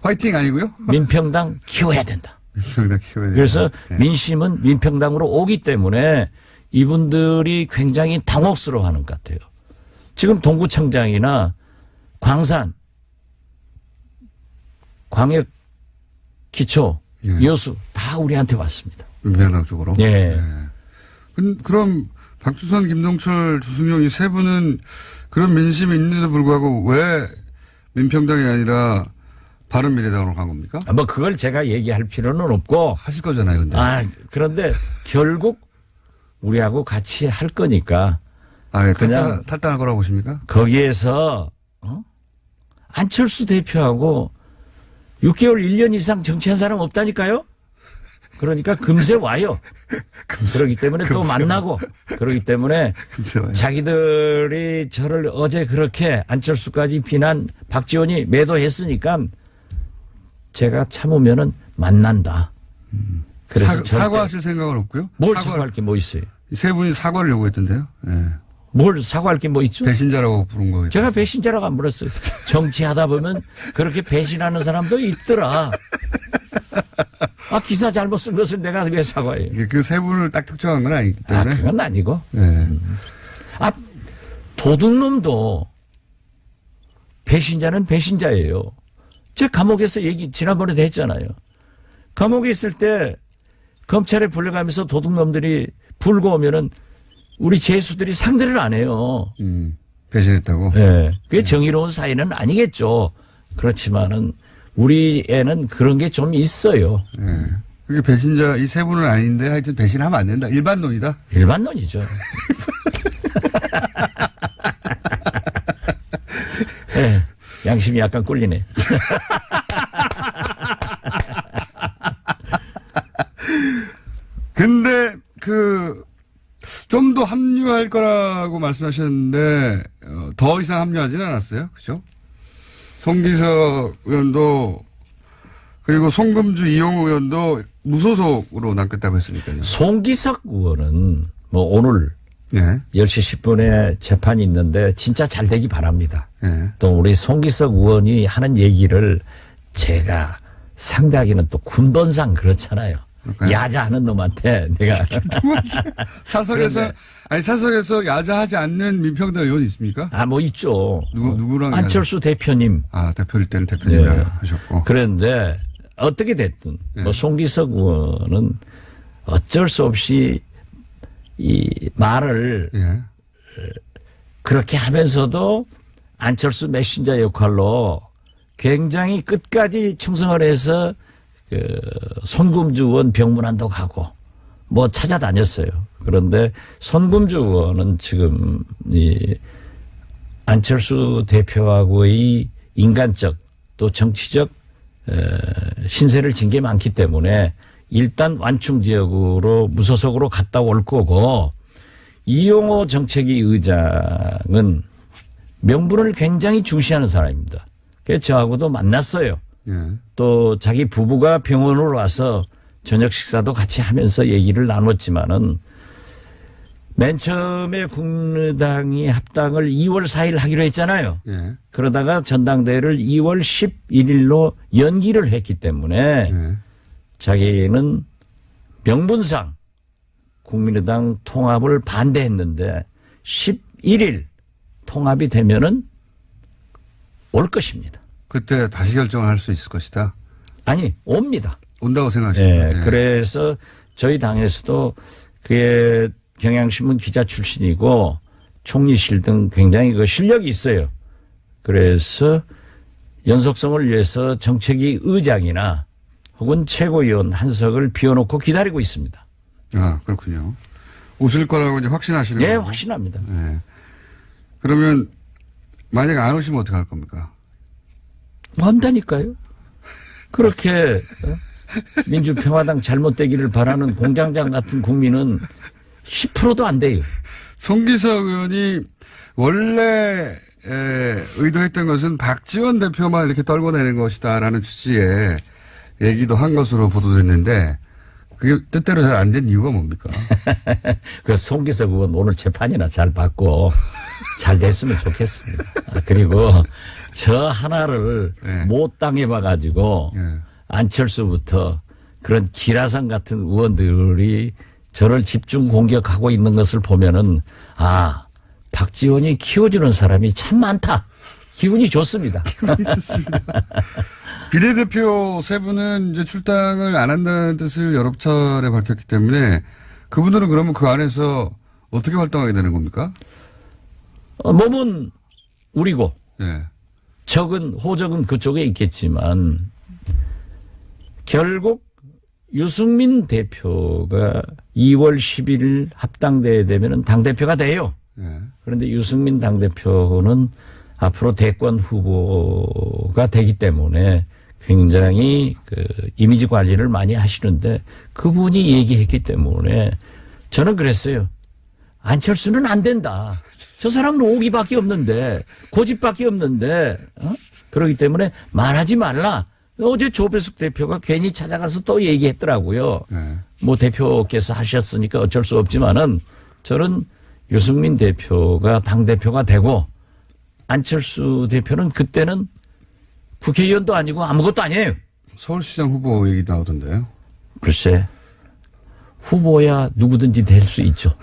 화이팅 아니고요? 민평당 키워야 된다. 민평당 키워야 된다. 그래서 네. 민심은 민평당으로 오기 때문에 이분들이 굉장히 당혹스러워하는 것 같아요. 지금 동구청장이나 광산, 광역, 기초, 예. 여수 다 우리한테 왔습니다. 민평당 쪽으로? 예. 그럼 박주선, 김동철, 주승용 이 세 분은 그런 민심이 있는데도 불구하고 왜 민평당이 아니라 바른미래당으로 간 겁니까? 뭐 그걸 제가 얘기할 필요는 없고 하실 거잖아요, 근데. 그런데 결국 우리하고 같이 할 거니까 예, 그냥 탈당할 거라고 보십니까? 거기에서 안철수 대표하고 6개월 1년 이상 정치한 사람 없다니까요? 그러니까 금세 와요. 그러기 때문에 또 만나고 그러기 때문에 금세 와요. 자기들이 저를 어제 그렇게 안철수까지 비난 박지원이 매도했으니까 제가 참으면은 만난다. 그래서 사과하실 생각은 없고요? 뭘 사과할 게 뭐 있어요? 세 분이 사과를 요구했던데요? 예. 뭘 사과할 게 뭐 있죠? 배신자라고 부른 거예요. 제가 배신자라고 안 불렀어요. 정치하다 보면 그렇게 배신하는 사람도 있더라. 기사 잘못 쓴 것을 내가 왜 사과해요? 그 세 분을 딱 특정한 건 아니기 때문에. 그건 아니고. 네. 도둑놈도 배신자는 배신자예요. 제 감옥에서 얘기 지난번에도 했잖아요. 감옥에 있을 때 검찰에 불려가면서 도둑놈들이 불고 오면은 우리 죄수들이 상대를 안 해요. 배신했다고? 네. 그게 정의로운 사회는 아니겠죠. 그렇지만은 우리 애는 그런 게 좀 있어요. 네. 그게 배신자, 이 세 분은 아닌데 하여튼 배신하면 안 된다. 일반론이다? 일반론이죠. 네. 양심이 약간 꿀리네. 근데 좀 더 합류할 거라고 말씀하셨는데 더 이상 합류하지는 않았어요. 그죠? 송기석 의원도 그리고 송금주 이용우 의원도 무소속으로 남겠다고 했으니까요. 송기석 의원은 뭐 오늘 네. 10시 10분에 재판이 있는데 진짜 잘 되기 바랍니다. 네. 또 우리 송기석 의원이 하는 얘기를 제가 상대하기는 또 군번상 그렇잖아요. 그럴까요? 야자하는 놈한테 내가 사석에서 야자하지 않는 민평당 의원이 있습니까? 뭐 있죠. 누구랑 안철수 대표님. 대표일 때는 대표님이랑 네. 하셨고. 그런데 어떻게 됐든 네. 뭐 송기석 의원은 어쩔 수 없이 이 말을 예. 그렇게 하면서도 안철수 메신저 역할로 굉장히 끝까지 충성을 해서 손금주 의원 병문안도 가고 뭐 찾아다녔어요. 그런데 손금주 의원은 지금 이 안철수 대표하고의 인간적 또 정치적 신세를 진 게 많기 때문에 일단 완충 지역으로 무소속으로 갔다 올 거고 이용호 정책위 의장은 명분을 굉장히 중시하는 사람입니다. 그래서 저하고도 만났어요. 예. 또 자기 부부가 병원으로 와서 저녁 식사도 같이 하면서 얘기를 나눴지만은 맨 처음에 국민의당이 합당을 2월 4일 하기로 했잖아요. 예. 그러다가 전당대회를 2월 11일로 연기를 했기 때문에 예. 자기는 명분상 국민의당 통합을 반대했는데 11일 통합이 되면은 올 것입니다. 그때 다시 결정을 할 수 있을 것이다. 아니, 옵니다. 온다고 생각하십니까? 예, 그래서 저희 당에서도 그게 경향신문 기자 출신이고 총리실 등 굉장히 그 실력이 있어요. 그래서 연속성을 위해서 정책위 의장이나 혹은 최고위원 한석을 비워놓고 기다리고 있습니다. 아, 그렇군요. 오실 거라고 이제 확신하시는 예, 거고. 확신합니다. 예. 그러면 만약에 안 오시면 어떻게 할 겁니까? 뭐 한다니까요. 그렇게 민주평화당 잘못되기를 바라는 공장장 같은 국민은 10%도 안 돼요. 송기석 의원이 원래 의도했던 것은 박지원 대표만 이렇게 떨궈내는 것이다라는 취지의 얘기도 한 것으로 보도됐는데 그게 뜻대로 잘 안 된 이유가 뭡니까? 그 송기석 의원 오늘 재판이나 잘 받고 잘 됐으면 좋겠습니다. 그리고 저 하나를 네. 못 당해봐가지고 예. 안철수부터 그런 기라상 같은 의원들이 저를 집중 공격하고 있는 것을 보면은 아 박지원이 키워주는 사람이 참 많다. 기분이 좋습니다. 비례대표 세 분은 이제 출당을 안 한다는 뜻을 여러 차례 밝혔기 때문에 그분들은 그러면 그 안에서 어떻게 활동하게 되는 겁니까? 몸은 우리고 예. 호적은 그쪽에 있겠지만 결국 유승민 대표가 2월 10일 합당대회 되면은 당대표가 돼요. 예. 그런데 유승민 당대표는 앞으로 대권 후보가 되기 때문에 굉장히 그 이미지 관리를 많이 하시는데 그분이 얘기했기 때문에 저는 그랬어요. 안철수는 안 된다. 저 사람은 오기밖에 없는데 고집밖에 없는데 그렇기 때문에 말하지 말라. 어제 조배숙 대표가 괜히 찾아가서 또 얘기했더라고요. 예. 뭐 대표께서 하셨으니까 어쩔 수 없지만은 저는 유승민 대표가 당대표가 되고 안철수 대표는 그때는 국회의원도 아니고 아무것도 아니에요. 서울시장 후보 얘기 나오던데요. 글쎄 후보야 누구든지 될 수 있죠.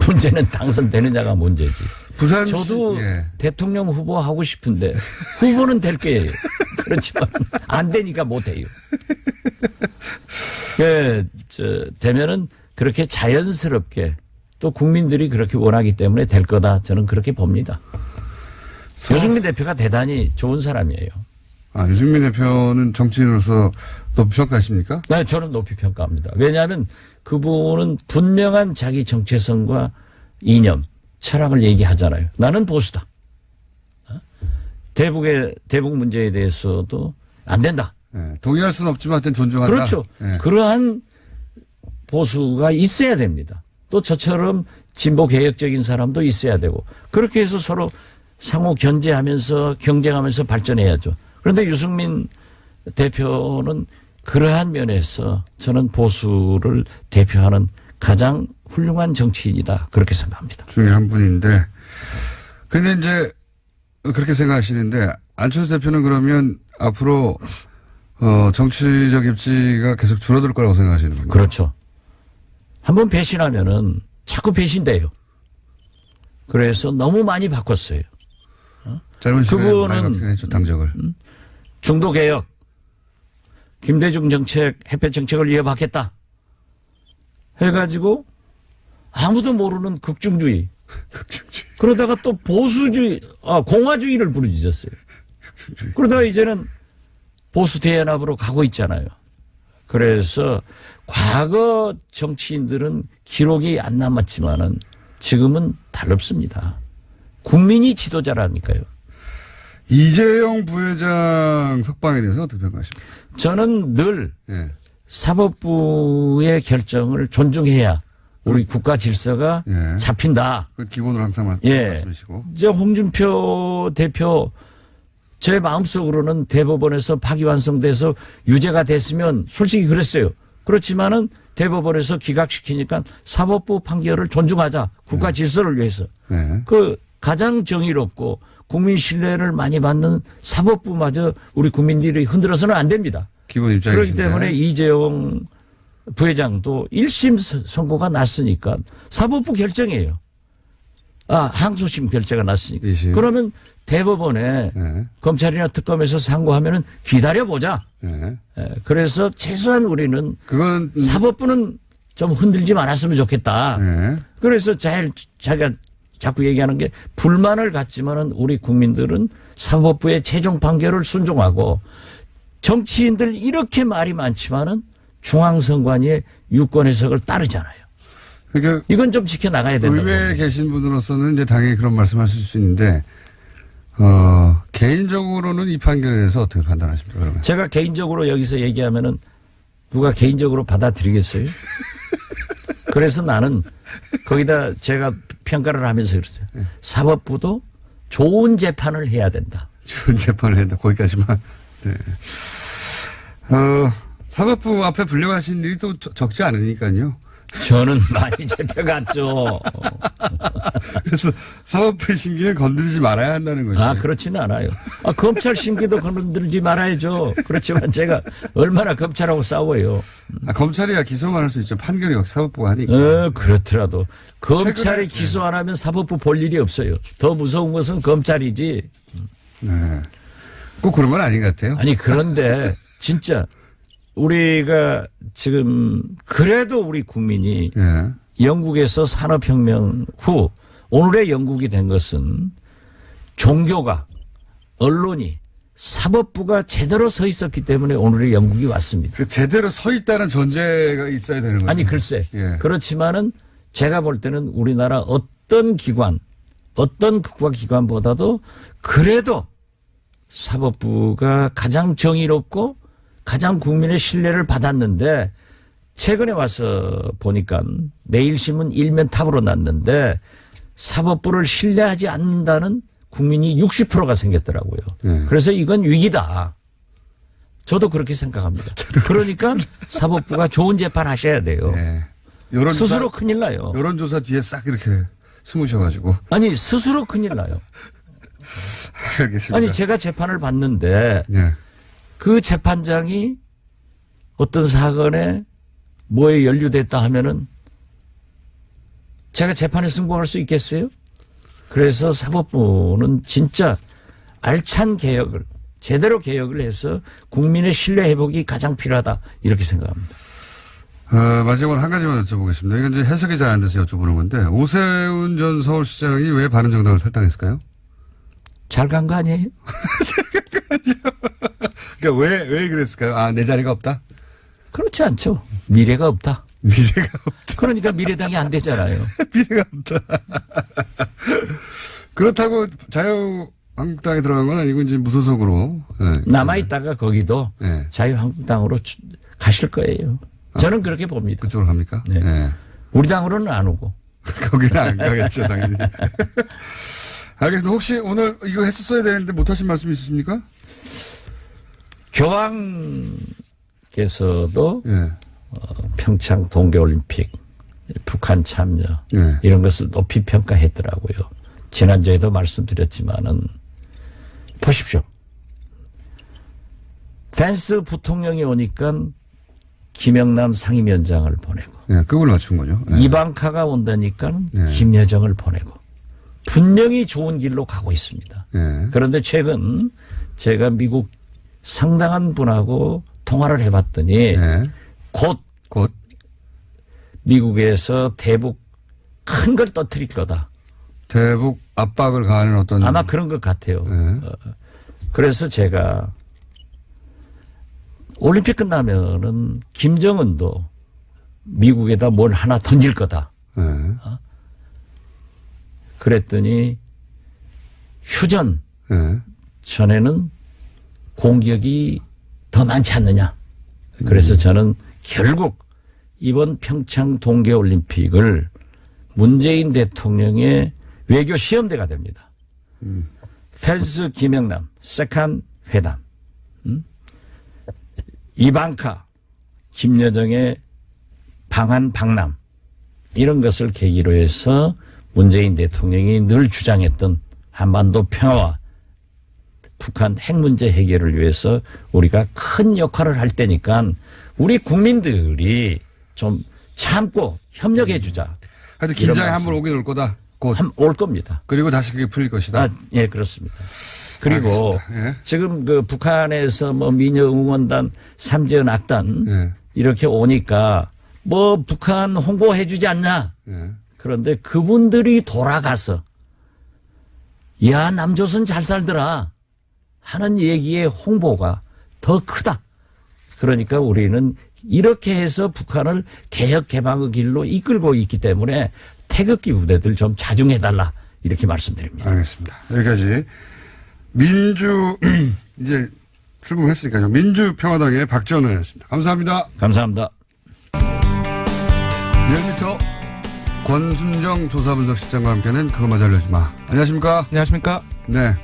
문제는 당선되느냐가 문제지. 부산 저도 예. 대통령 후보 하고 싶은데 후보는 될 거예요. 그렇지만 안 되니까 못 해요. 되면은 그렇게 자연스럽게 또 국민들이 그렇게 원하기 때문에 될 거다. 저는 그렇게 봅니다. 유승민 대표가 대단히 좋은 사람이에요. 아, 유승민 대표는 정치인으로서 높이 평가하십니까? 네, 저는 높이 평가합니다. 왜냐하면 그분은 분명한 자기 정체성과 이념, 철학을 얘기하잖아요. 나는 보수다. 대북 문제에 대해서도 안 된다. 예. 동의할 수는 없지만 하여튼 존중한다. 그렇죠. 예. 그러한 보수가 있어야 됩니다. 또 저처럼 진보 개혁적인 사람도 있어야 되고 그렇게 해서 서로 상호 견제하면서 경쟁하면서 발전해야죠. 그런데 유승민 대표는 그러한 면에서 저는 보수를 대표하는 가장 훌륭한 정치인이다. 그렇게 생각합니다. 중에 한 분인데. 근데 이제 그렇게 생각하시는데 안철수 대표는 그러면 앞으로 정치적 입지가 계속 줄어들 거라고 생각하시는 겁니까? 그렇죠. 한번 배신하면은 자꾸 배신돼요. 그래서 너무 많이 바꿨어요. 짧은 시간에 그분은 많이 바뀌긴 했죠, 당적을. 중도개혁, 김대중 정책, 햇볕 정책을 이어받겠다. 해가지고 아무도 모르는 극중주의. 그러다가 또 보수주의, 공화주의를 부르짖었어요. 그러다가 이제는 보수 대연합으로 가고 있잖아요. 그래서 과거 정치인들은 기록이 안 남았지만은 지금은 달릅습니다. 국민이 지도자라니까요. 이재용 부회장 석방에 대해서 어떻게 평가하십니까? 저는 늘 예. 사법부의 결정을 존중해야 우리 국가 질서가 예. 잡힌다. 그 기본으로 항상 예. 말씀하시고. 이제 홍준표 대표 제 마음속으로는 대법원에서 파기환송돼서 유죄가 됐으면 솔직히 그랬어요. 그렇지만은 대법원에서 기각시키니까 사법부 판결을 존중하자. 국가 질서를 위해서. 네. 그 가장 정의롭고 국민 신뢰를 많이 받는 사법부마저 우리 국민들이 흔들어서는 안 됩니다. 기본 입장이신데. 그렇기 때문에 이재용 부회장도 1심 선고가 났으니까 사법부 결정이에요. 항소심 결재가 났으니까. 2심. 그러면 대법원에 네. 검찰이나 특검에서 상고하면은 기다려보자. 네. 그래서 최소한 우리는 그건 사법부는 좀 흔들지 말았으면 좋겠다. 네. 그래서 자기가 자꾸 얘기하는 게 불만을 갖지만은 우리 국민들은 사법부의 최종 판결을 순종하고 정치인들 이렇게 말이 많지만은 중앙선관위의 유권 해석을 따르잖아요. 그러니까 이건 좀 지켜나가야 된다고 의회에 봅니다. 계신 분으로서는 이제 당연히 그런 말씀하실 수 있는데 개인적으로는 이 판결에 대해서 어떻게 판단하십니까? 그러면 제가 개인적으로 여기서 얘기하면은 누가 개인적으로 받아들이겠어요? 그래서 나는 거기다 제가 평가를 하면서 그랬어요. 사법부도 좋은 재판을 해야 된다. 좋은 재판을 했다. 거기까지만. 네. 사법부 앞에 불려가신 일이 또 적지 않으니까요. 저는 많이 잡혀갔죠. 그래서 사법부의 심기는 건드리지 말아야 한다는 거죠. 그렇지는 않아요. 검찰 심기도 건들지 말아야죠. 그렇지만 제가 얼마나 검찰하고 싸워요. 검찰이야 기소만 할 수 있죠. 판결이 역시 사법부가 하니까. 그렇더라도 검찰이 최근에, 기소 안 하면 사법부 볼 일이 없어요. 더 무서운 것은 검찰이지. 네. 꼭 그런 건 아닌 것 같아요. 아니 그런데 진짜 우리가 지금 그래도 우리 국민이 예. 영국에서 산업혁명 후 오늘의 영국이 된 것은 종교가 언론이 사법부가 제대로 서 있었기 때문에 오늘의 영국이 왔습니다. 그 제대로 서 있다는 전제가 있어야 되는 거죠. 아니 글쎄 예. 그렇지만은 제가 볼 때는 우리나라 어떤 기관 어떤 국가기관보다도 그래도 사법부가 가장 정의롭고 가장 국민의 신뢰를 받았는데 최근에 와서 보니까 매일신문 일면 탑으로 났는데 사법부를 신뢰하지 않는다는 국민이 60%가 생겼더라고요. 네. 그래서 이건 위기다. 저도 그렇게 생각합니다. 그러니까 사법부가 좋은 재판 하셔야 돼요. 네. 스스로 큰일 나요. 여론조사 뒤에 싹 이렇게 숨으셔가지고. 아니 스스로 큰일 나요. 알겠습니다. 아니 제가 재판을 받는데 네. 그 재판장이 어떤 사건에 뭐에 연루됐다 하면은 제가 재판에 승복할 수 있겠어요? 그래서 사법부는 진짜 알찬 개혁을 제대로 개혁을 해서 국민의 신뢰 회복이 가장 필요하다 이렇게 생각합니다. 마지막으로 한 가지만 여쭤보겠습니다. 이건 이제 해석이 잘 안 돼서 여쭤보는 건데 오세훈 전 서울시장이 왜 바른정당을 탈당했을까요? 잘 간 거 아니에요? 그러니까 왜 그랬을까요? 내 자리가 없다? 그렇지 않죠. 미래가 없다. 미래가 없다. 그러니까 미래당이 안 되잖아요. 미래가 없다. 그렇다고 자유한국당에 들어간 건 아니고 이제 무소속으로. 네. 남아있다가 거기도 네. 자유한국당으로 가실 거예요. 저는 그렇게 봅니다. 그쪽으로 갑니까? 네. 네. 우리 당으로는 안 오고. 거기는 안 가겠죠, 당연히. 알겠습니다. 혹시 오늘 이거 했었어야 되는데 못하신 말씀 있으십니까? 교황께서도 예. 평창 동계올림픽, 북한 참여 예. 이런 것을 높이 평가했더라고요. 지난주에도 말씀드렸지만은 보십시오. 펜스 부통령이 오니까 김영남 상임위원장을 보내고 예, 그걸 맞춘 거죠. 예. 이방카가 온다니까 예. 김여정을 보내고 분명히 좋은 길로 가고 있습니다. 예. 그런데 최근 제가 미국 상당한 분하고 통화를 해봤더니 예. 곧 곧. 미국에서 대북 큰 걸 터뜨릴 거다. 대북 압박을 가하는 어떤. 아마 그런 것 같아요. 예. 그래서 제가 올림픽 끝나면은 김정은도 미국에다 뭘 하나 던질 거다. 예. 그랬더니 휴전 예. 전에는 공격이 더 많지 않느냐. 그래서 저는 결국 이번 평창 동계올림픽을 문재인 대통령의 외교 시험대가 됩니다. 펜스 김영남 세컨 회담, 이방카 김여정의 방한 방남, 이런 것을 계기로 해서 문재인 대통령이 늘 주장했던 한반도 평화와 북한 핵 문제 해결을 위해서 우리가 큰 역할을 할 때니까 우리 국민들이 좀 참고 협력해 주자. 하여튼 긴장이 한번 오긴 올 거다. 곧. 올 겁니다. 그리고 다시 그게 풀릴 것이다. 예, 그렇습니다. 그리고 예. 지금 그 북한에서 뭐 미녀 응원단, 삼재현 악단 예. 이렇게 오니까 뭐 북한 홍보해 주지 않냐. 예. 그런데 그분들이 돌아가서 야, 남조선 잘 살더라 하는 얘기의 홍보가 더 크다. 그러니까 우리는 이렇게 해서 북한을 개혁 개방의 길로 이끌고 있기 때문에 태극기 부대들 좀 자중해달라 이렇게 말씀드립니다. 알겠습니다. 여기까지 이제 출범했으니까요. 민주평화당의 박지원 의원이었습니다. 감사합니다. 감사합니다. 리얼미터 권순정 조사분석실장과 함께하는 그것마저 알려주마. 안녕하십니까? 안녕하십니까? 네.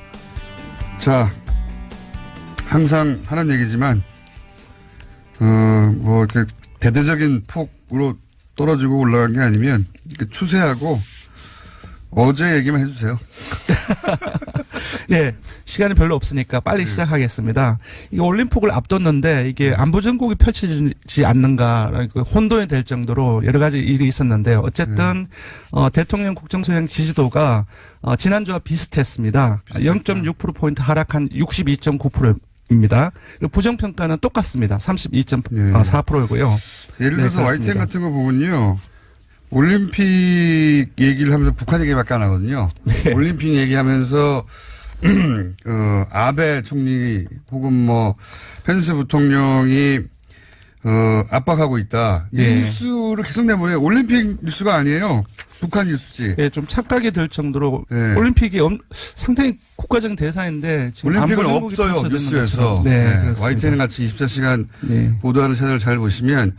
자, 항상 하는 얘기지만, 뭐, 이렇게 대대적인 폭으로 떨어지고 올라간 게 아니면, 이렇게 추세하고, 어제 얘기만 해주세요. 네. 시간이 별로 없으니까 빨리 시작하겠습니다. 이게 올림픽을 앞뒀는데 이게 안보 전국이 펼쳐지지 않는가 그 혼돈이 될 정도로 여러 가지 일이 있었는데요. 어쨌든 대통령 국정수행 지지도가 지난주와 비슷했습니다. 0.6%포인트 하락한 62.9%입니다. 부정평가는 똑같습니다. 32.4%고요. 예를 들어서 YTN 같은 거 보면요. 올림픽 얘기를 하면서 북한 얘기밖에 안 하거든요. 네. 올림픽 얘기하면서 아베 총리 혹은 뭐 펜스 부통령이 압박하고 있다. 네. 이 뉴스를 계속 내보내요. 올림픽 뉴스가 아니에요. 북한 뉴스지. 네, 좀 착각이 될 정도로 네. 올림픽이 상당히 국가적인 대사인데 지금 올림픽은 없어요. 뉴스에서. 네, YTN 같이 24시간 네. 보도하는 채널을 잘 보시면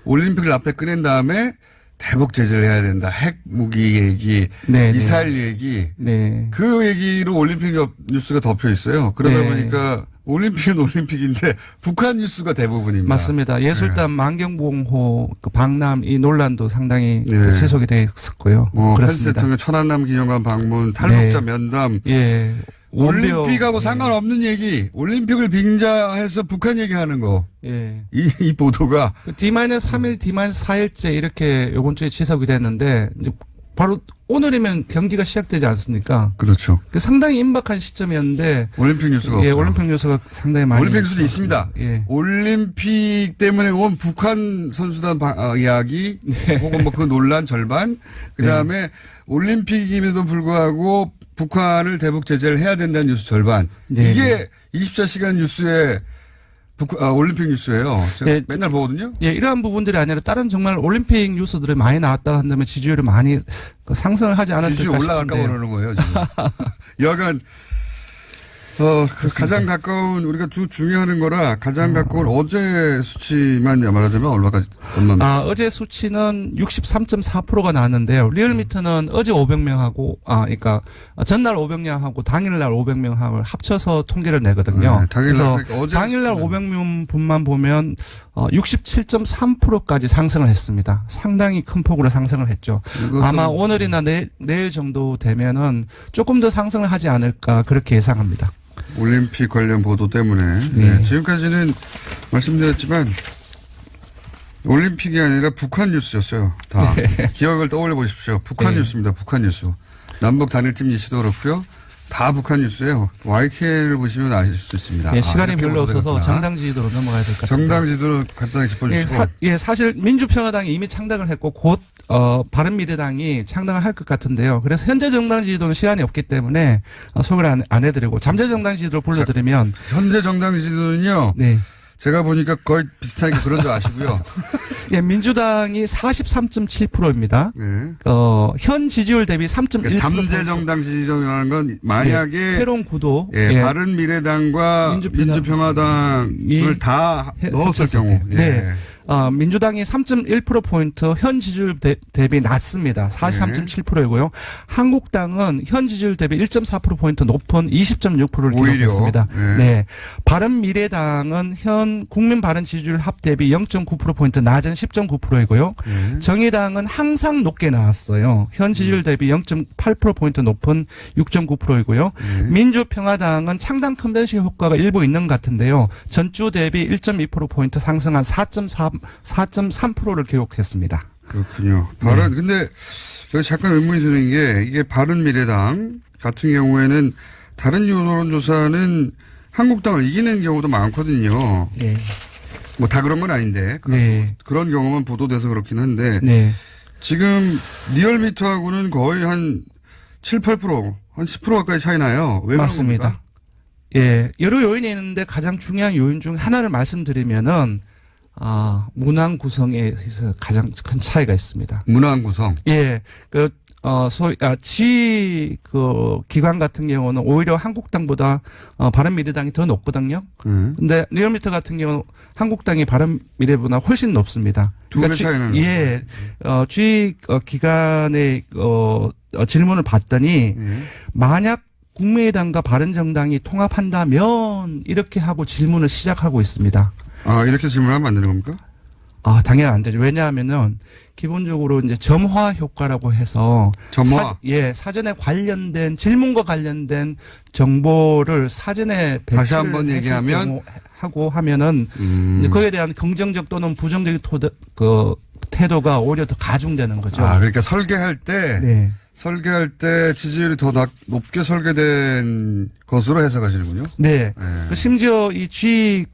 올림픽을 앞에 꺼낸 다음에 대북 제재를 해야 된다. 핵 무기 얘기, 네, 미사일 네. 얘기. 네. 그 얘기로 올림픽 뉴스가 덮여 있어요. 그러다 네. 보니까 올림픽은 올림픽인데 북한 뉴스가 대부분입니다. 맞습니다. 예술단 네. 만경봉호 그 방남 이 논란도 상당히 네. 지속이 되어 있었고요. 펜스 대통령 천안남 기념관 방문, 탈북자 네. 면담. 예. 올림픽하고 상관없는 얘기, 올림픽을 빙자해서 북한 얘기하는 거. 예. 이 보도가. D-3일, D-4일째 이렇게 요번 주에 지속이 됐는데, 이제 바로 오늘이면 경기가 시작되지 않습니까? 그렇죠. 상당히 임박한 시점이었는데. 올림픽 뉴스가 예, 없어요. 올림픽 뉴스가 상당히 많이. 올림픽 뉴스도 있습니다. 예. 올림픽 때문에 온 북한 선수단 이야기, 네. 혹은 뭐 그 논란 절반, 그 다음에 네. 올림픽임에도 불구하고 북한을 대북 제재를 해야 된다는 뉴스 절반. 네. 이게 24시간 뉴스의 올림픽 뉴스예요. 제가 네. 맨날 보거든요. 예, 이러한 부분들이 아니라 다른 정말 올림픽 뉴스들이 많이 나왔다 한다면 지지율이 많이 상승을 하지 않았을까 싶은데요. 지지율 올라갈까 그러는 거예요, 지금. 여하간 가장 가까운 우리가 중요하는 거라 가장 가까운 어제 수치만 말하자면 얼마입니까? 어제 수치는 63.4%가 나왔는데요. 리얼미터는 어제 500명하고 그러니까 전날 500명하고 당일날 500명하고 합쳐서 통계를 내거든요. 네, 그래서 당일날 500명 분만 보면 67.3%까지 상승을 했습니다. 상당히 큰 폭으로 상승을 했죠. 아마 오늘이나 내일 정도 되면은 조금 더 상승을 하지 않을까 그렇게 예상합니다. 올림픽 관련 보도 때문에 네. 지금까지는 말씀드렸지만 올림픽이 아니라 북한 뉴스였어요. 다 네. 기억을 떠올려 보십시오. 북한 네. 뉴스입니다. 북한 뉴스. 남북 단일팀 이슈도 그렇고요. 다 북한 뉴스예요. YTN을 보시면 아실 수 있습니다. 예, 시간이 별로 없어서 정당 지지도로 넘어가야 될 것 같습니다. 정당 지지도로 간단히 짚어주시고. 예, 사실 민주평화당이 이미 창당을 했고 곧 바른미래당이 창당을 할 것 같은데요. 그래서 현재 정당 지지도는 시간이 없기 때문에 소개를 안 해드리고 잠재 정당 지지도를 불러드리면. 현재 정당 지지도는요. 네. 제가 보니까 거의 비슷하게 그런 줄 아시고요. 예, 민주당이 43.7%입니다. 네. 현 지지율 대비 3.1%. 그러니까 잠재 정당 지지율이라는 건 만약에 예, 새로운 구도. 예, 예. 바른미래당과 민주평화당을 다 넣었을 경우. 네. 민주당이 3.1%포인트 현 지지율 대비 낮습니다. 43.7%이고요. 한국당은 현 지지율 대비 1.4%포인트 높은 20.6%를 기록했습니다. 네. 바른미래당은 현 국민바른 지지율 합 대비 0.9%포인트 낮은 10.9%이고요. 정의당은 항상 높게 나왔어요. 현 지지율 대비 0.8%포인트 높은 6.9%이고요. 민주평화당은 창당 컨벤션 효과가 일부 있는 것 같은데요. 전주 대비 1.2%포인트 상승한 4.3%를 기록했습니다. 그렇군요. 근데 제가 잠깐 의문이 드는 게 이게 바른미래당 같은 경우에는 다른 여론조사는 한국당을 이기는 경우도 많거든요. 네. 뭐 다 그런 건 아닌데 그런 경우만 보도돼서 그렇긴 한데 지금 리얼미터하고는 거의 한 7, 8%, 한 10% 가까이 차이 나요. 왜 맞습니다. 예, 여러 요인이 있는데 가장 중요한 요인 중 하나를 말씀드리면은 문항 구성에서 가장 큰 차이가 있습니다. 문항 구성. 예, 기관 같은 경우는 오히려 한국당보다 바른미래당이 더 높거든요. 근데 리얼미터 같은 경우는 한국당이 바른미래보다 훨씬 높습니다. 두 배 차이는. 예, 기관의 질문을 봤더니 만약 국민의당과 바른정당이 통합한다면 이렇게 하고 질문을 시작하고 있습니다. 이렇게 질문하면 안 되는 겁니까? 당연히 안 되죠. 왜냐하면은 기본적으로 이제 점화 효과라고 해서 사전에 관련된 질문과 관련된 정보를 사전에 다시 한번 얘기하면 하고 하면은 이제 그에 대한 긍정적 또는 부정적인 태도가 오히려 더 가중되는 거죠. 그러니까 설계할 때 지지율이 더 높게 설계된 것으로 해석하시는군요. 네. 심지어 이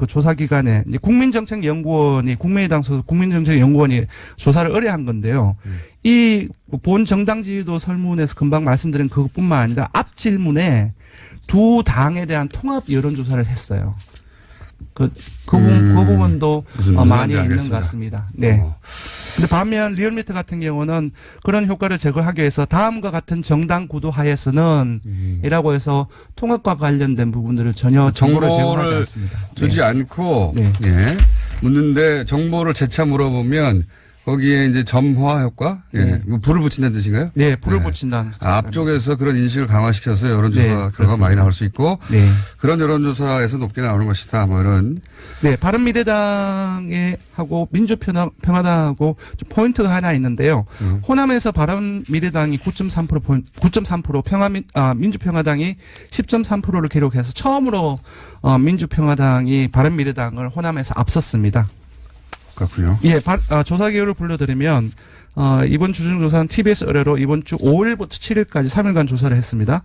조사기관에 국민정책연구원이 국민의당 소속 국민정책연구원이 조사를 의뢰한 건데요. 이 본 정당 지지도 설문에서 금방 말씀드린 그것뿐만 아니라 앞 질문에 두 당에 대한 통합 여론조사를 했어요. 그 부분도 많이 있는 것 같습니다. 네. 근데 반면 리얼미터 같은 경우는 그런 효과를 제거하기 위해서 다음과 같은 정당 구도 하에서는 이라고 해서 통합과 관련된 부분들을 전혀 정보를 제공하지 않습니다. 주지 않고 묻는데 정보를 재차 물어보면 거기에 이제 점화 효과? 뭐 불을 붙인다는 뜻인가요? 네, 불을 붙인다는 뜻. 앞쪽에서 그런 인식을 강화시켜서 여론조사 결과가 많이 나올 수 있고, 그런 여론조사에서 높게 나오는 것이다, 뭐 이런. 네, 바른미래당에 하고 민주평화당하고 좀 포인트가 하나 있는데요. 호남에서 바른미래당이 9.3%, 민주평화당이 10.3%를 기록해서 처음으로 민주평화당이 바른미래당을 호남에서 앞섰습니다. 그렇군요. 예, 조사 기호를 불러드리면 이번 주중조사는 TBS 의뢰로 이번 주 5일부터 7일까지 3일간 조사를 했습니다.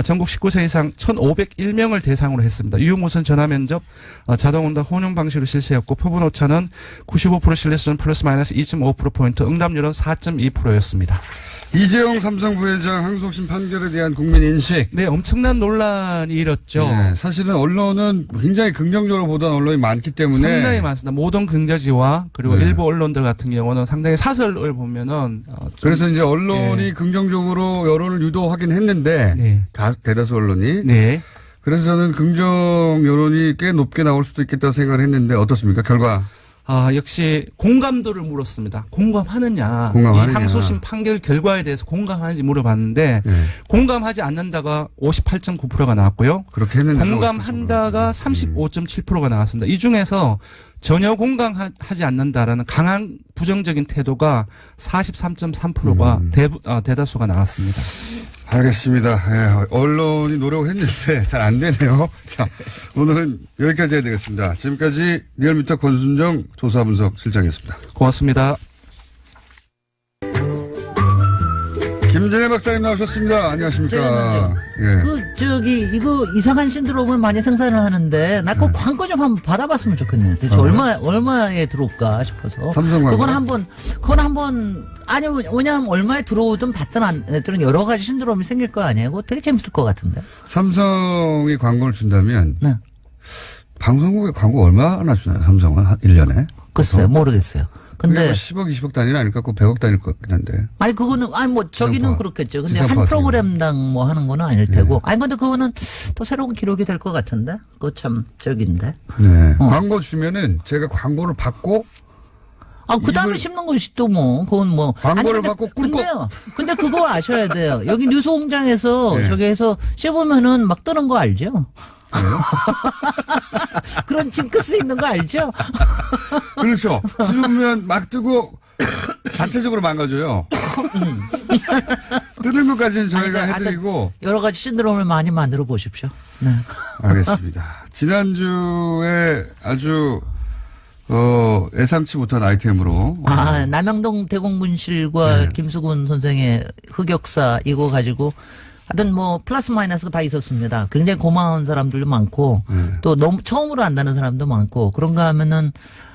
전국 19세 이상 1,501명을 대상으로 했습니다. 유무선 전화면접, 자동응답 혼용 방식으로 실시했고 표본 오차는 95% 신뢰수준 플러스 마이너스 2.5%포인트, 응답률은 4.2%였습니다. 이재용 삼성 부회장 항소심 판결에 대한 국민 인식. 네, 엄청난 논란이 일었죠. 네, 사실은 언론은 굉장히 긍정적으로 보던 언론이 많기 때문에. 상당히 많습니다. 모든 긍저지와 그리고 일부 언론들 같은 경우는 상당히 사설을 보면은. 그래서 이제 언론이 긍정적으로 여론을 유도하긴 했는데. 대다수 언론이. 네. 그래서 저는 긍정 여론이 꽤 높게 나올 수도 있겠다고 생각을 했는데 어떻습니까? 결과. 역시 공감도를 물었습니다. 공감하느냐. 이 항소심 판결 결과에 대해서 공감하는지 물어봤는데 공감하지 않는다가 58.9%가 나왔고요. 그렇게 했는데 공감한다가 35.7%가 나왔습니다. 이 중에서 전혀 공감하지 않는다라는 강한 부정적인 태도가 43.3%가 대다수가 나왔습니다. 알겠습니다. 예, 언론이 노력했는데 잘 안 되네요. 자, 오늘은 여기까지 해야 되겠습니다. 지금까지 리얼미터 권순정 조사분석 실장이었습니다. 고맙습니다. 김진애 박사님 나오셨습니다. 안녕하십니까. 이거 이상한 신드롬을 많이 생산을 하는데, 나 그 광고 좀 한번 받아봤으면 좋겠네. 도대체 얼마에 들어올까 싶어서. 삼성 광고? 그건 한번, 아니, 왜냐하면 얼마에 들어오든 받든 안 했든 여러 가지 신드롬이 생길 거 아니에요? 그거 되게 재밌을 것 같은데. 삼성이 광고를 준다면, 방송국에 광고 얼마나 주나요? 삼성은 1년에? 글쎄요, 모르겠어요. 근데 뭐 10억, 20억 단위는 아닐 것 같고 100억 단위일 것 같긴 한데. 아니 그거는 저기는 그렇겠죠. 근데 한 프로그램당 뭐 하는 거는 아닐 테고. 아니 근데 그거는 또 새로운 기록이 될 것 같은데. 그거 참 저기인데. 네. 광고 주면은 제가 광고를 받고 그 다음에 심는 것이 또 뭐, 그건 뭐. 광고를 받고 꿀꺽. 근데 그거 아셔야 돼요. 여기 뉴스공장에서 네. 저기에서 씹으면은 막 뜨는 거 알죠? 그런 징크스 있는 거 알죠? 그렇죠. 씹으면 막 뜨고 자체적으로 망가져요. 뜨는 것까지는 저희가 아니, 해드리고. 여러 가지 신드롬을 많이 만들어 보십시오. 네. 알겠습니다. 지난주에 아주 예상치 못한 아이템으로 남영동 대공분실과 네. 김수근 선생의 흑역사 이거 가지고 하여튼 뭐 플러스 마이너스가 다 있었습니다. 굉장히 고마운 사람들도 많고 또 너무 처음으로 안다는 사람도 많고 그런가 하면은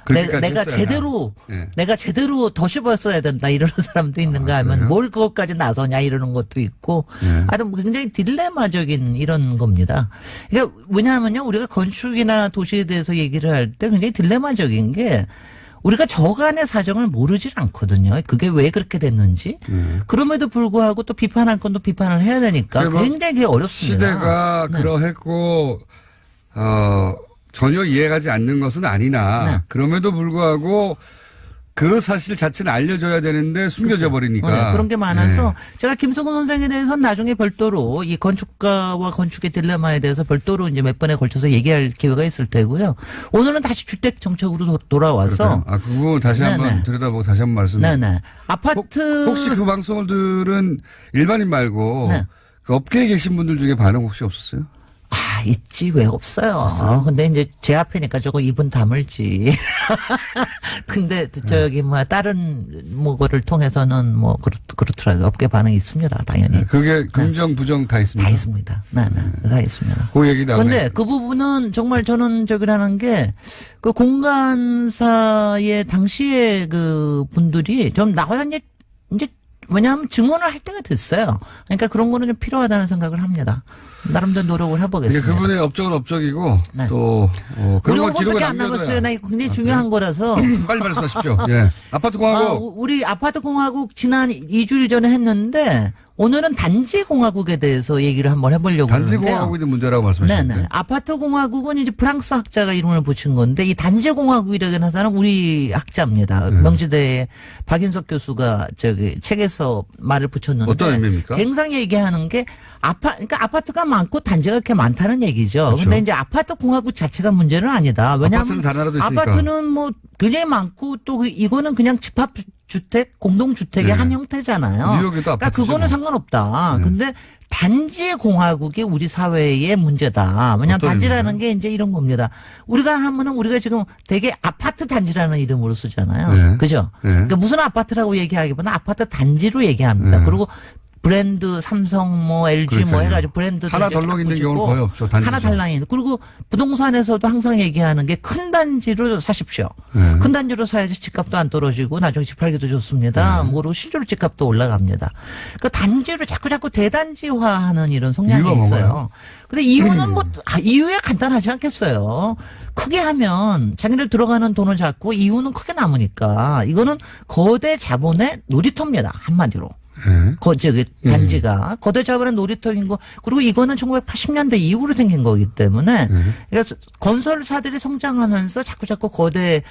그렇게까지 내가 했어야 제대로 네. 내가 제대로 더 씹었어야 된다 이러는 사람도 있는가 하면 그래요? 뭘 그것까지 나서냐 이러는 것도 있고 네. 하여튼 굉장히 딜레마적인 이런 겁니다. 그러니까 왜냐하면요 우리가 건축이나 도시에 대해서 얘기를 할 때 굉장히 딜레마적인 게 우리가 저간의 사정을 모르질 않거든요. 그게 왜 그렇게 됐는지. 그럼에도 불구하고 또 비판할 건 또 비판을 해야 되니까 뭐 굉장히 그게 어렵습니다. 시대가 네. 그러했고 전혀 이해가지 않는 것은 아니나 네. 그럼에도 불구하고 그 사실 자체는 알려져야 되는데 숨겨져 버리니까 그런 게 많아서 네. 제가 김성근 선생에 대해서는 나중에 별도로 이 건축가와 건축의 딜레마에 대해서 별도로 이제 몇 번에 걸쳐서 얘기할 기회가 있을 테고요. 오늘은 다시 주택 정책으로 돌아와서 그 부분 다시 네네. 한번 들여다보고 다시 한번 말씀. 네네 아파트 혹시 그 방송을 들은 일반인 말고 네. 그 업계에 계신 분들 중에 반응 혹시 없었어요? 있지 왜 없어요. 근데 이제 제 앞이니까 조금 입은 다물지. 근데 저기 뭐 다른 뭐거를 통해서는 뭐 그렇더라고요. 업계 반응이 있습니다. 당연히. 네, 그게 긍정 부정 다 있습니다. 다 있습니다. 네, 다 있습니다. 그 얘기 나오네. 근데 그 부분은 정말 저는 저기라는 게 그 공간사의 당시에 그 분들이 좀 나와서 이제 왜냐하면 증언을 할 때가 됐어요. 그러니까 그런 거는 좀 필요하다는 생각을 합니다. 나름대로 노력을 해보겠습니다. 그분의 업적은 업적이고 네. 또 그런 걸 우리 기록에 5분밖에 안 남았어요. 나 이거 굉장히 중요한 거라서. 빨리 말씀하십시오. 예. 아파트 공화국. 우리 아파트 공화국 지난 2주일 전에 했는데 오늘은 단지 공화국에 대해서 얘기를 한번 해보려고 단지 하는데요. 공화국이 좀 문제라고 말씀하셨는데. 네네. 아파트 공화국은 이제 프랑스 학자가 이름을 붙인 건데 이 단지 공화국이라는 사람은 우리 학자입니다. 명지대의 박인석 교수가 저기 책에서 말을 붙였는데 어떤 의미입니까? 굉장히 얘기하는 게 그러니까 아파트가 많고 단지가 그렇게 많다는 얘기죠. 그렇죠. 근데 이제 아파트 공화국 자체가 문제는 아니다. 왜냐하면 아파트는 다른 나라도 있으니까. 아파트는 뭐 굉장히 많고 또 이거는 그냥 집합 주택, 공동주택의 네. 한 형태잖아요. 뉴욕에도 그러니까 아파트죠, 그거는 뭐. 상관없다. 네. 근데 단지 공화국이 우리 사회의 문제다. 왜냐하면 어떤 단지라는 의미죠? 게 이제 이런 겁니다. 우리가 하면은 우리가 지금 되게 아파트 단지라는 이름으로 쓰잖아요. 네. 그죠? 네. 그러니까 무슨 아파트라고 얘기하기보다 아파트 단지로 얘기합니다. 네. 그리고 브랜드 삼성 뭐 LG 뭐 그러니까요. 해가지고 브랜드 하나 덜렁 있는 경우는 거의 없죠. 단지죠. 하나 달랑 있는. 그리고 부동산에서도 항상 얘기하는 게 큰 단지로 사십시오. 네. 큰 단지로 사야지 집값도 안 떨어지고 나중에 집 팔기도 좋습니다. 네. 그리고 실제로 집값도 올라갑니다. 그 단지로 자꾸 대단지화하는 이런 성향이 이유가 있어요. 뭔가요? 근데 이유는 이유야 간단하지 않겠어요. 크게 하면 자기들 들어가는 돈을 잡고 이유는 크게 남으니까 이거는 거대 자본의 놀이터입니다. 한마디로. 네. 저기 단지가 거대 자본의 놀이터인 거 그리고 이거는 1980년대 이후로 생긴 거기 때문에 그러니까 건설사들이 성장하면서 자꾸 거대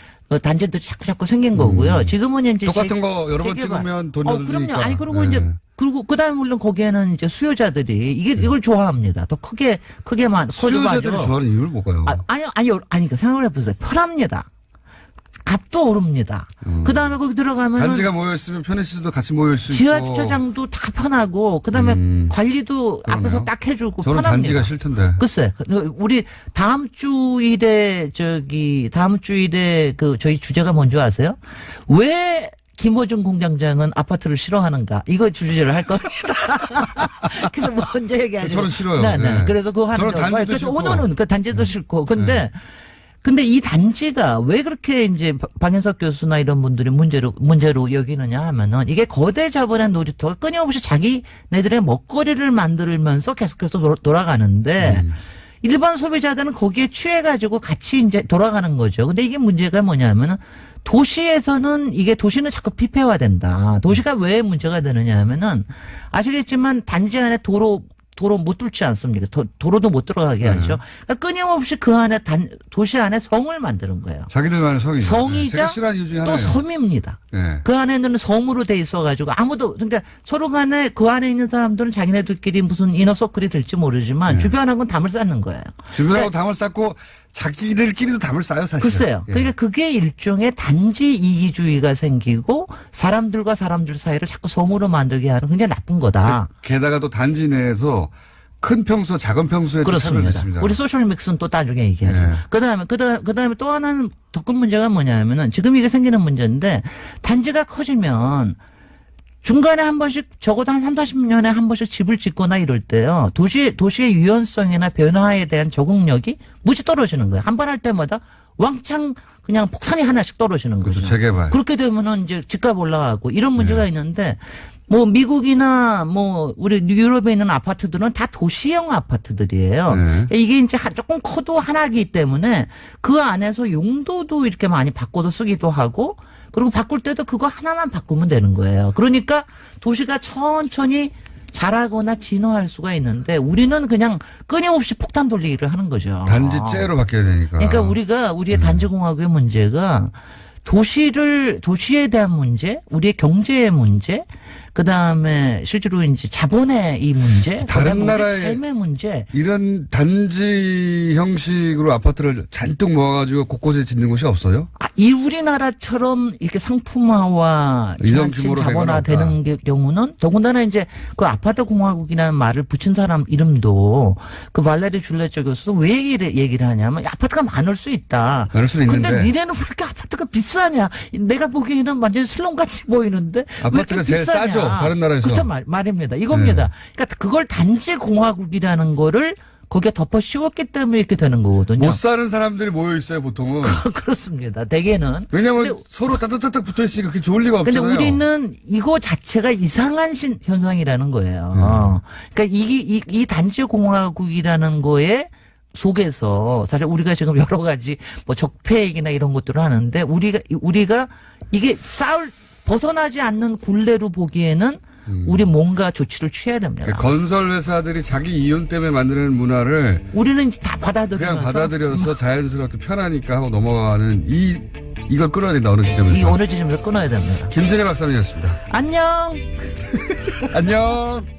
단지들이 자꾸 생긴 거고요. 지금은 이제 똑같은 거 여러 번 재개발. 찍으면 돈이 그럼요. 얻으니까. 아니 그리고 네. 이제 그리고 그다음에 물론 거기에는 이제 수요자들이 이걸 좋아합니다. 더 크게만 수요자들이 커져가지고. 좋아하는 이유를 뭘까요? 아니요. 그 생각을 해보세요. 편합니다. 값도 오릅니다. 그 다음에 거기 들어가면 단지가 모여있으면 편의시설도 같이 모여있을 수 있고. 지하 주차장도 다 편하고 그다음에 관리도 그러네요. 앞에서 딱 해주고 저는 편합니다. 단지가 싫던데. 글쎄, 우리 다음 주일에 그 저희 주제가 뭔지 아세요? 왜 김호중 공장장은 아파트를 싫어하는가? 이거 주제를 할 겁니다. 그래서 먼저 얘기하죠. 저는 싫어요. 네. 네. 그래서 그거 하는 저는 단지도 그래서 싫고. 오늘은 그 단지도 싫고. 근데 이 단지가 왜 그렇게 이제 박인석 교수나 이런 분들이 문제로 여기느냐 하면은 이게 거대 자본의 놀이터가 끊임없이 자기네들의 먹거리를 만들면서 계속해서 돌아가는데 일반 소비자들은 거기에 취해가지고 같이 이제 돌아가는 거죠. 근데 이게 문제가 뭐냐면은 도시에서는 도시는 자꾸 피폐화된다. 도시가 왜 문제가 되느냐 하면은 아시겠지만 단지 안에 도로 못 뚫지 않습니까? 도로도 못 들어가게 하죠. 그러니까 끊임없이 그 안에 도시 안에 성을 만드는 거예요. 자기들만의 성이죠. 성이자 제가 싫어하는 이유 중에 또 하나예요. 섬입니다. 네. 그 안에는 섬으로 돼 있어가지고 아무도 그러니까 서로 간에 그 안에 있는 사람들은 자기네들끼리 무슨 이너서클이 될지 모르지만 주변하고는 담을 쌓는 거예요. 주변하고 담을 쌓고 자기들끼리도 담을 쌓아요, 사실. 글쎄요. 그러니까 그게 일종의 단지 이기주의가 생기고 사람들과 사람들 사이를 자꾸 섬으로 만들게 하는 굉장히 나쁜 거다. 게다가 또 단지 내에서 큰 평수와 작은 평수에 또 차별이 있습니다. 우리 소셜 믹스는 또 나중에 얘기하죠. 네. 그다음에 또 하나는 더 큰 문제가 뭐냐면은 지금 이게 생기는 문제인데 단지가 커지면 중간에 한 번씩 적어도 한 3, 40년에 한 번씩 집을 짓거나 이럴 때요. 도시의 유연성이나 변화에 대한 적응력이 무지 떨어지는 거예요. 한 번 할 때마다 왕창 그냥 폭탄이 하나씩 떨어지는 거죠. 그렇죠. 재개발. 그렇게 되면은 이제 집값 올라가고 이런 문제가 있는데 뭐 미국이나 뭐 우리 유럽에 있는 아파트들은 다 도시형 아파트들이에요. 네. 이게 이제 조금 커도 하나이기 때문에 그 안에서 용도도 이렇게 많이 바꿔서 쓰기도 하고 그리고 바꿀 때도 그거 하나만 바꾸면 되는 거예요. 그러니까 도시가 천천히 자라거나 진화할 수가 있는데 우리는 그냥 끊임없이 폭탄 돌리기를 하는 거죠. 단지째로 바뀌어야 되니까. 그러니까 우리의 단지공화국의 문제가 도시에 대한 문제, 우리의 경제의 문제, 그 다음에 실제로 이제 자본의 이 문제, 다른 나라의 삶의 문제. 이런 단지 형식으로 아파트를 잔뜩 모아가지고 곳곳에 짓는 곳이 없어요? 이 우리나라처럼 이렇게 상품화와 이런 지나친 규모로 자본화되는 경우는 더군다나 이제 그 아파트 공화국이라는 말을 붙인 사람 이름도 그 발레리 줄레처 교수도 왜 얘기를 하냐면 아파트가 많을 수 있다. 많을 수는 근데 있는데. 니네는 왜 이렇게 아파트가 비싸냐? 내가 보기에는 완전 슬럼같이 보이는데 아파트가 왜 제일 비싸냐? 싸죠, 다른 나라에서. 그렇죠 말입니다. 이겁니다. 네. 그러니까 그걸 단지 공화국이라는 거를 거기에 덮어 씌웠기 때문에 이렇게 되는 거거든요. 못 사는 사람들이 모여 있어요, 보통은. 그렇습니다. 대개는. 왜냐면 근데 서로 따뜻따뜻 붙어 있으니까 그게 좋을 리가 근데 없잖아요. 우리는 이거 자체가 이상한 현상이라는 거예요. 그러니까 이 단지 공화국이라는 거에 속에서 사실 우리가 지금 여러 가지 뭐 적폐익이나 이런 것들을 하는데 우리가 이게 벗어나지 않는 굴레로 보기에는 우리 뭔가 조치를 취해야 됩니다. 그러니까 건설 회사들이 자기 이윤 때문에 만드는 문화를 우리는 이제 다 받아들여서 그냥 받아들여서 자연스럽게 편하니까 하고 넘어가는 이걸 끊어야 된다, 어느 지점에서. 이 어느 지점에서 끊어야 됩니다. 김진애 박사님이었습니다. 안녕. 안녕.